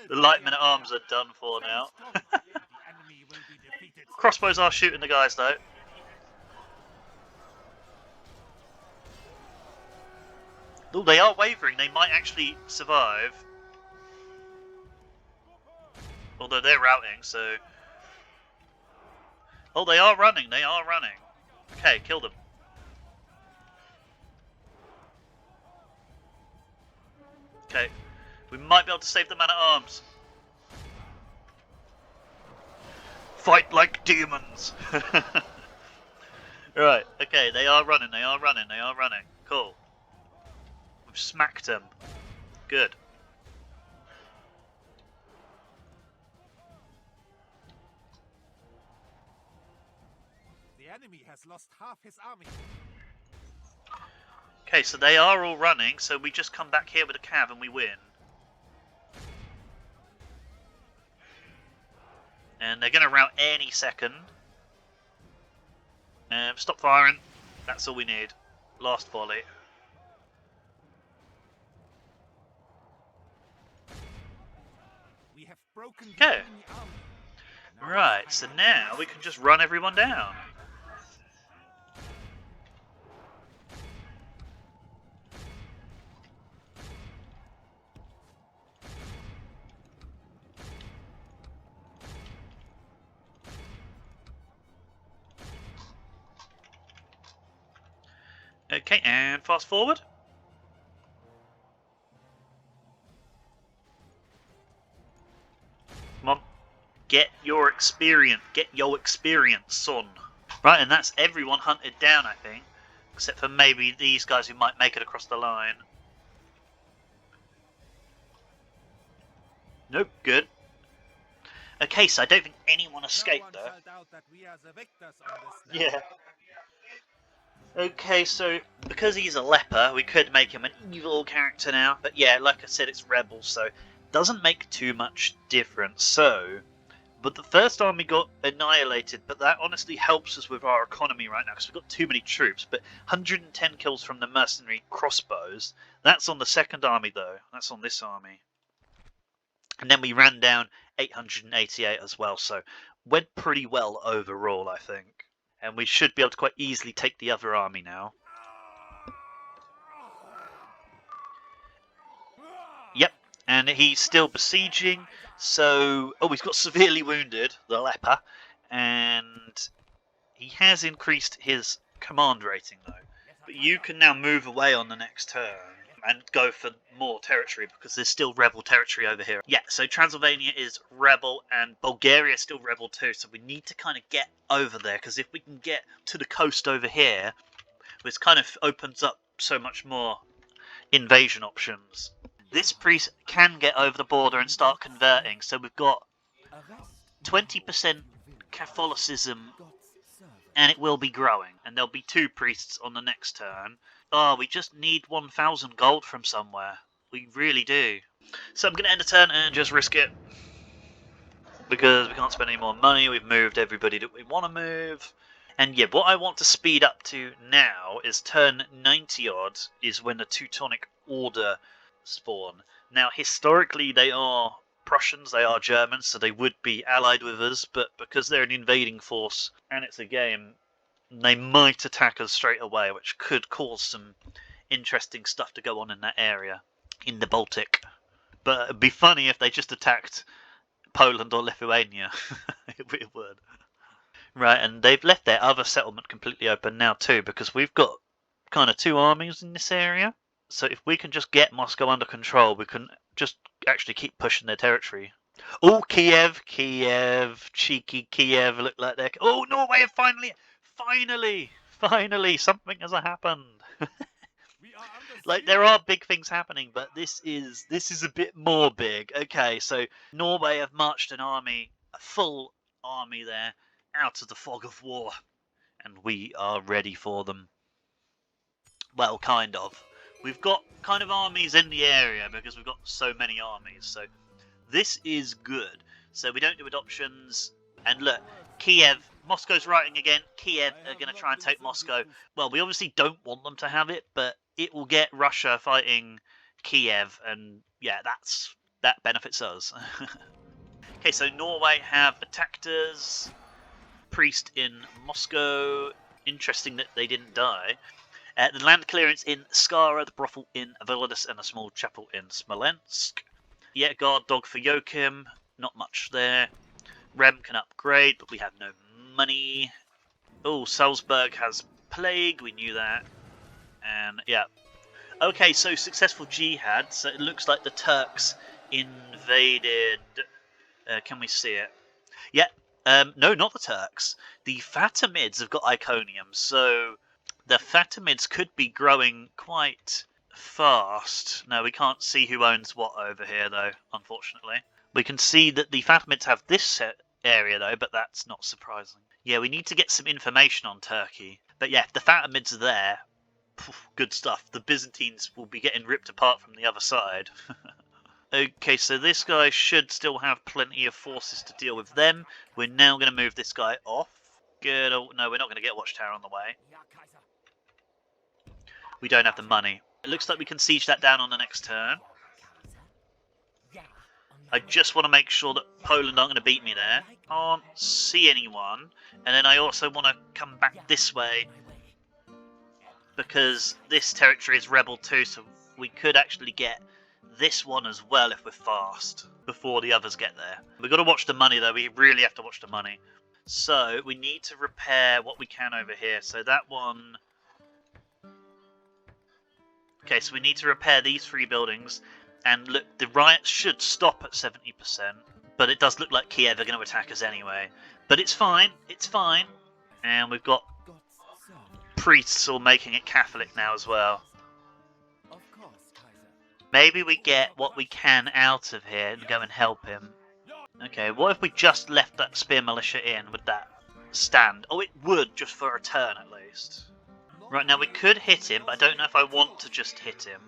The light men-at-arms are done for now. Crossbows are shooting the guys, though. Oh, they are wavering. They might actually survive. Although they're routing, so... Oh, they are running. Okay, kill them. Okay, we might be able to save the man-at-arms. Fight like demons! Right, okay, they are running. Cool. We've smacked them. Good. The enemy has lost half his army. Okay, so they are all running, so we just come back here with a cav and we win. And they're going to rout any second. Stop firing. That's all we need. Last volley. We have broken the Okay. enemy army. Right, so now we can just run everyone down. Okay, and fast forward. Come on. Get your experience, son. Right, and that's everyone hunted down, I think. Except for maybe these guys who might make it across the line. Nope, good. Okay, so I don't think anyone escaped though. Yeah. Okay, so because he's a leper, we could make him an evil character now. But yeah, like I said, it's rebels, so doesn't make too much difference. So, but the first army got annihilated, but that honestly helps us with our economy right now because we've got too many troops. But 110 kills from the mercenary crossbows. That's on the second army though. That's on this army. And then we ran down 888 as well, so went pretty well overall, I think. And we should be able to quite easily take the other army now. Yep, and he's still besieging, so... Oh, he's got severely wounded, the leper, and he has increased his command rating, though. But you can now move away on the next turn and go for more territory because there's still rebel territory over here. Yeah, so Transylvania is rebel and Bulgaria is still rebel too, so we need to kind of get over there because if we can get to the coast over here, which kind of opens up so much more invasion options. This priest can get over the border and start converting, so we've got 20% Catholicism and it will be growing, and there'll be 2 priests on the next turn. Oh, we just need 1,000 gold from somewhere. We really do. So I'm going to end the turn and just risk it. Because we can't spend any more money. We've moved everybody that we want to move. And yeah, what I want to speed up to now is turn 90 odd is when the Teutonic Order spawn. Now, historically, they are Prussians, they are Germans, so they would be allied with us. But because they're an invading force and it's a game, they might attack us straight away, which could cause some interesting stuff to go on in that area, in the Baltic. But it'd be funny if they just attacked Poland or Lithuania. It would. Right, and they've left their other settlement completely open now too, because we've got kind of 2 armies in this area. So if we can just get Moscow under control, we can just actually keep pushing their territory. Oh, Kiev, cheeky Kiev, look like they're... Oh, Norway, finally, something has happened. Like, there are big things happening, but this is a bit more big. Okay, so Norway have marched an army, a full army there, out of the fog of war, and we are ready for them. Well, kind of. We've got kind of armies in the area because we've got so many armies, so this is good. So we don't do adoptions, and look, Kiev, Moscow's writing again, Kiev are going to try and take Moscow. Well, we obviously don't want them to have it, but it will get Russia fighting Kiev, and yeah, that benefits us. Okay, so Norway have attacked us, priest in Moscow, interesting that they didn't die. The land clearance in Skara, the brothel in Varad, and a small chapel in Smolensk. Yeah, guard dog for Joachim, not much there. Rem can upgrade, but we have no money. Oh, Salzburg has plague, we knew that. And yeah. Okay, so successful jihad, so it looks like the Turks invaded. Can we see it? Yeah, no, not the Turks. The Fatimids have got Iconium, so the Fatimids could be growing quite fast. No, we can't see who owns what over here, though, unfortunately. We can see that the Fatimids have this area, though, but that's not surprising. Yeah, we need to get some information on Turkey. But yeah, if the Fatimids are there, good stuff. The Byzantines will be getting ripped apart from the other side. Okay, so this guy should still have plenty of forces to deal with them. We're now going to move this guy off. Good. Oh, no, we're not going to get Watchtower on the way. We don't have the money. It looks like we can siege that down on the next turn. I just want to make sure that Poland aren't going to beat me there. Can't see anyone. And then I also want to come back this way, because this territory is rebel too, so we could actually get this one as well if we're fast, before the others get there. We've got to watch the money though, we really have to watch the money. So, we need to repair what we can over here. So that one... Okay, so we need to repair these 3 buildings. And look, the riots should stop at 70%. But it does look like Kiev are going to attack us anyway. But it's fine, it's fine. And we've got priests all making it Catholic now as well. Maybe we get what we can out of here and go and help him. Okay, what if we just left that spear militia in? Would that stand? Oh, it would, just for a turn at least. Right, now we could hit him, but I don't know if I want to just hit him.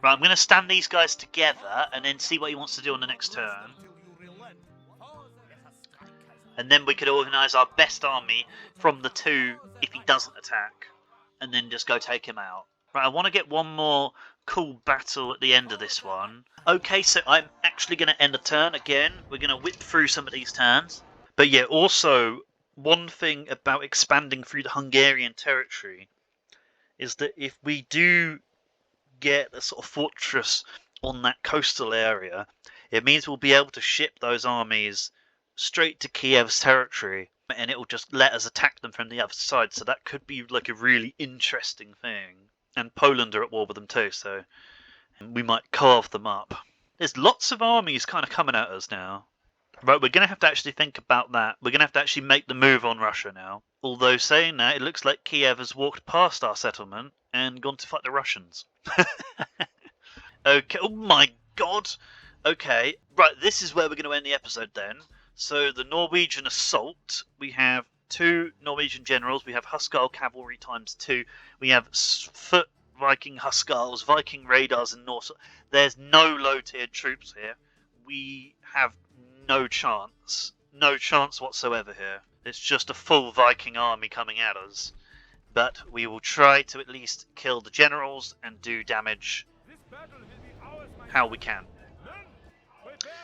Right, I'm going to stand these guys together and then see what he wants to do on the next turn. And then we could organise our best army from the 2 if he doesn't attack. And then just go take him out. Right, I want to get one more cool battle at the end of this one. Okay, so I'm actually going to end a turn again. We're going to whip through some of these turns. But yeah, also, one thing about expanding through the Hungarian territory is that if we do get a sort of fortress on that coastal area, it means we'll be able to ship those armies straight to Kiev's territory, and it will just let us attack them from the other side. So that could be like a really interesting thing. And Poland are at war with them too, so we might carve them up. There's lots of armies kind of coming at us now. Right, we're going to have to actually think about that. We're going to have to actually make the move on Russia now. Although saying that, it looks like Kiev has walked past our settlement and gone to fight the Russians. Okay, oh my god! Okay, right, this is where we're going to end the episode then. So the Norwegian assault, we have 2 Norwegian generals, we have Huscarl cavalry times 2, we have foot Viking Huscarls, Viking radars and Norse. There's no low-tiered troops here. We have no chance whatsoever here. It's just a full Viking army coming at us. But we will try to at least kill the generals and do damage how we can.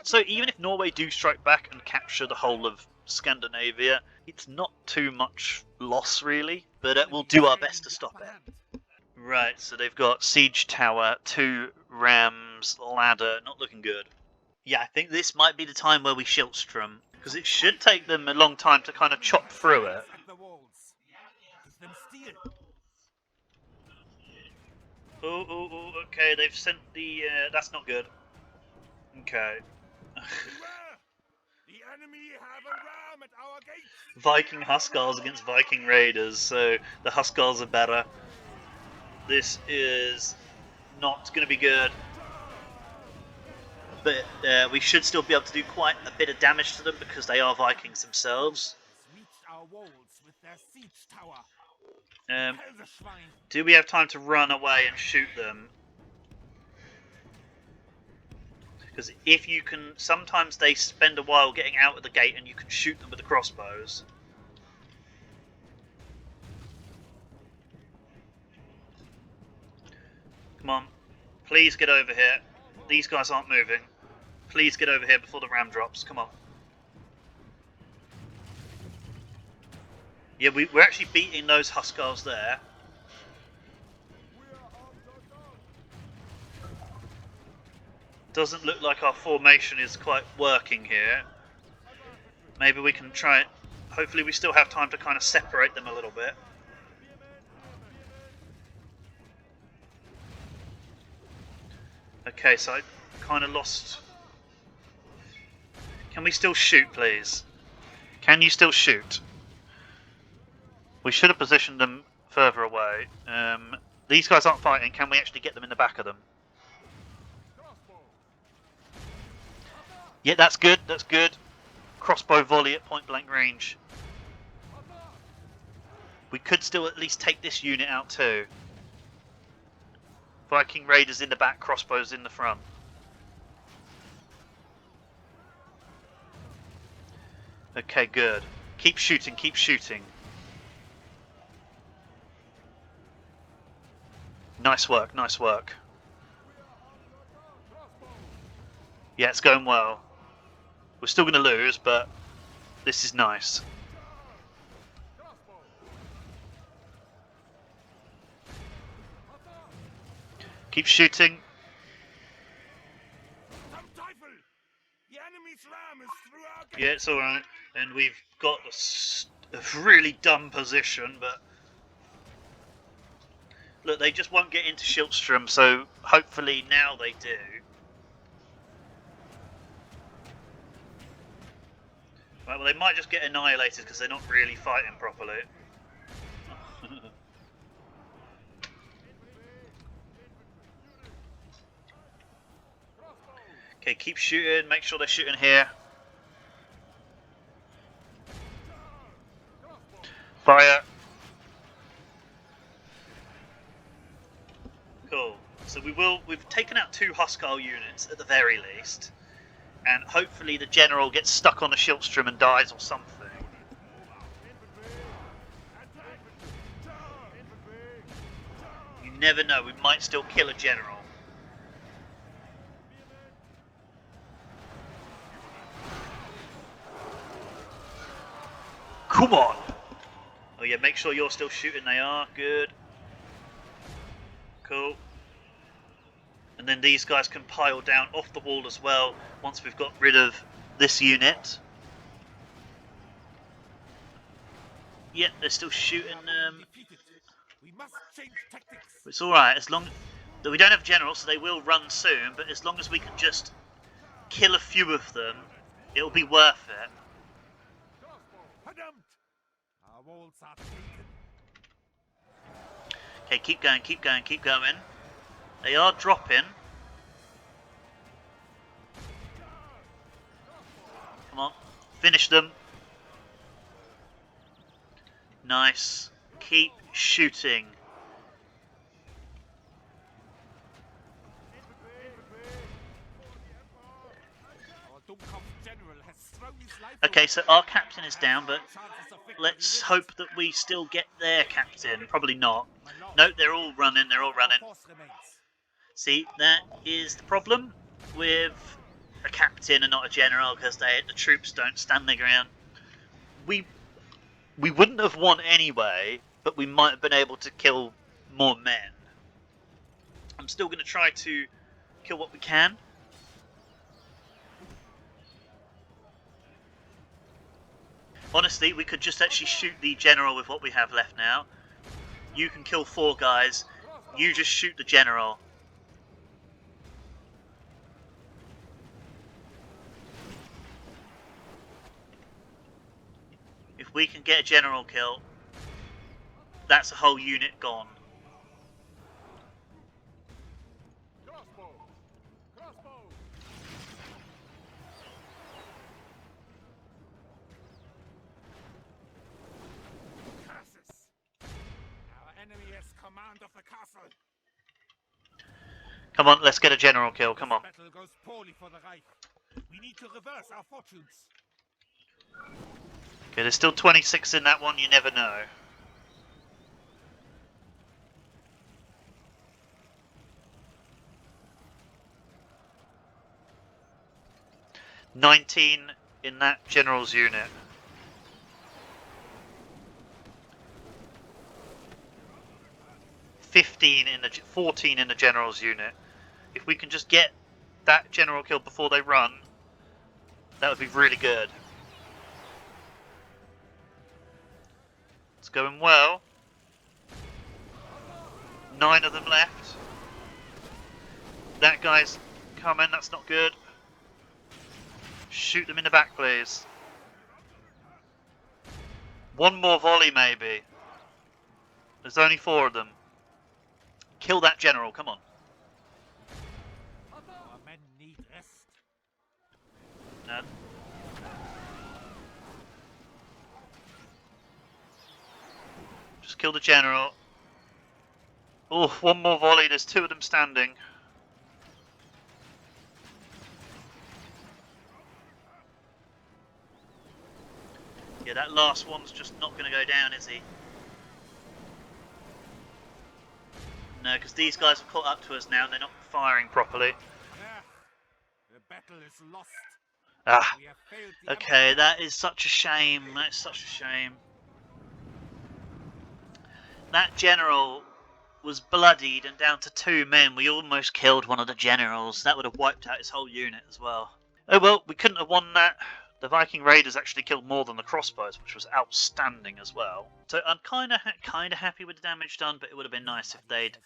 So even if Norway do strike back and capture the whole of Scandinavia, it's not too much loss really, but we'll do our best to stop it. Right, so they've got siege tower, 2 rams, ladder, not looking good. Yeah, I think this might be the time where we Schiltstrom, because it should take them a long time to kind of chop through it. Oh, okay, they've sent the, that's not good. Okay. Viking Huscarls against Viking Raiders, so the Huscarls are better. This is not going to be good. But we should still be able to do quite a bit of damage to them because they are Vikings themselves. Do we have time to run away and shoot them? Because if you can, sometimes they spend a while getting out of the gate and you can shoot them with the crossbows. Come on, please get over here. These guys aren't moving. Please get over here before the ram drops, come on. Yeah, we're actually beating those Huscarls there. Doesn't look like our formation is quite working here. Maybe we can try it. Hopefully we still have time to kind of separate them a little bit. Okay, so I kind of lost... Can we still shoot, please? Can you still shoot? We should have positioned them further away. These guys aren't fighting. Can we actually get them in the back of them? Yeah, that's good. That's good. Crossbow volley at point blank range. We could still at least take this unit out too. Viking Raiders in the back, crossbows in the front. Okay, good. Keep shooting, keep shooting. Nice work, nice work. Yeah, it's going well. We're still going to lose, but this is nice. Keep shooting. Yeah, it's alright. And we've got a really dumb position, but... Look, they just won't get into Schiltstrom, so hopefully now they do. Right, well, they might just get annihilated because they're not really fighting properly. Okay, keep shooting. Make sure they're shooting here. Fire. Cool. So we've taken out 2 Huskar units at the very least. And hopefully the general gets stuck on a Schiltstrom and dies or something. You never know, we might still kill a general. Come on! Oh yeah, make sure you're still shooting, they are. Good. Cool. And then these guys can pile down off the wall as well once we've got rid of this unit. Yep, they're still shooting. It's alright, as long as we don't have generals, so they will run soon, but as long as we can just kill a few of them, it'll be worth it. Okay, keep going, keep going, keep going. They are dropping. Come on, finish them. Nice. Keep shooting. Okay, so our captain is down, but let's hope that we still get their captain. Probably not. No, they're all running, they're all running. See, that is the problem with a captain and not a general, because the troops don't stand their ground. We wouldn't have won anyway, but we might have been able to kill more men. I'm still going to try to kill what we can. Honestly, we could just actually shoot the general with what we have left now. You can kill 4 guys. You just shoot the general. If we can get a general kill, that's a whole unit gone. Of the castle. Come on, let's get a general kill. Come on. Battle goes poorly for the Reich. We need to reverse our fortunes. Okay, there's still 26 in that one. You never know. $19 in that general's unit. 14 in the general's unit. If we can just get that general killed before they run, that would be really good. It's going well. 9 of them left. That guy's coming, that's not good. Shoot them in the back, please. One more volley, maybe. There's only 4 of them. Kill that general, come on. Our men need rest. No. Just kill the general. Oh, one more volley, there's 2 of them standing. Yeah, that last one's just not going to go down, is he? No, because these guys have caught up to us now and they're not firing properly. Yeah, the battle is lost. Ah, We have failed the okay, Emperor. that is such a shame. That's such a shame. That general was bloodied and down to 2 men. We almost killed one of the generals. That would have wiped out his whole unit as well. Oh well, we couldn't have won that. The Viking raiders actually killed more than the crossbows, which was outstanding as well. So I'm kind of happy with the damage done, but it would have been nice if they'd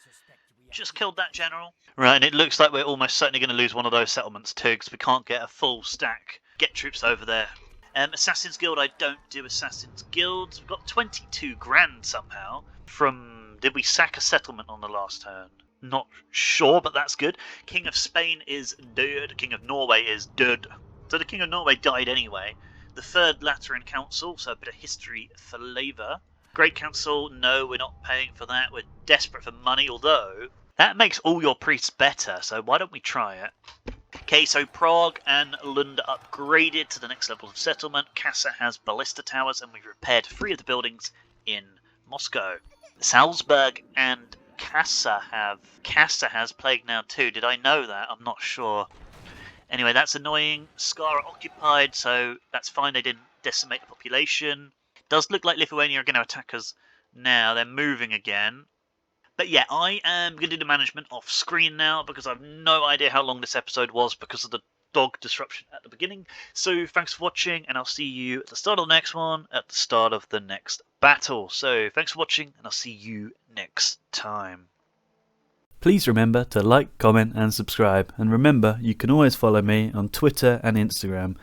just killed that general. Right, and it looks like we're almost certainly going to lose one of those settlements too, because we can't get a full stack. Get troops over there. Assassin's Guild, I don't do Assassin's Guilds. We've got 22 grand somehow from... Did we sack a settlement on the last turn? Not sure, but that's good. King of Spain is dead. King of Norway is dead. So the King of Norway died anyway. The Third Lateran Council, so a bit of history flavour. Great Council, no, we're not paying for that. We're desperate for money, although that makes all your priests better, so why don't we try it? Okay, so Prague and Lund are upgraded to the next level of settlement. Kassa has ballista towers, and we've repaired 3 of the buildings in Moscow. Salzburg and Kassa has plague now too. Did I know that? I'm not sure. Anyway, that's annoying. Skara occupied, so that's fine. They didn't decimate the population. Does look like Lithuania are going to attack us now. They're moving again. But yeah, I am going to do the management off screen now because I have no idea how long this episode was because of the dog disruption at the beginning. So thanks for watching, and I'll see you at the start of the next one, at the start of the next battle. So thanks for watching, and I'll see you next time. Please remember to like, comment and subscribe, and remember you can always follow me on Twitter and Instagram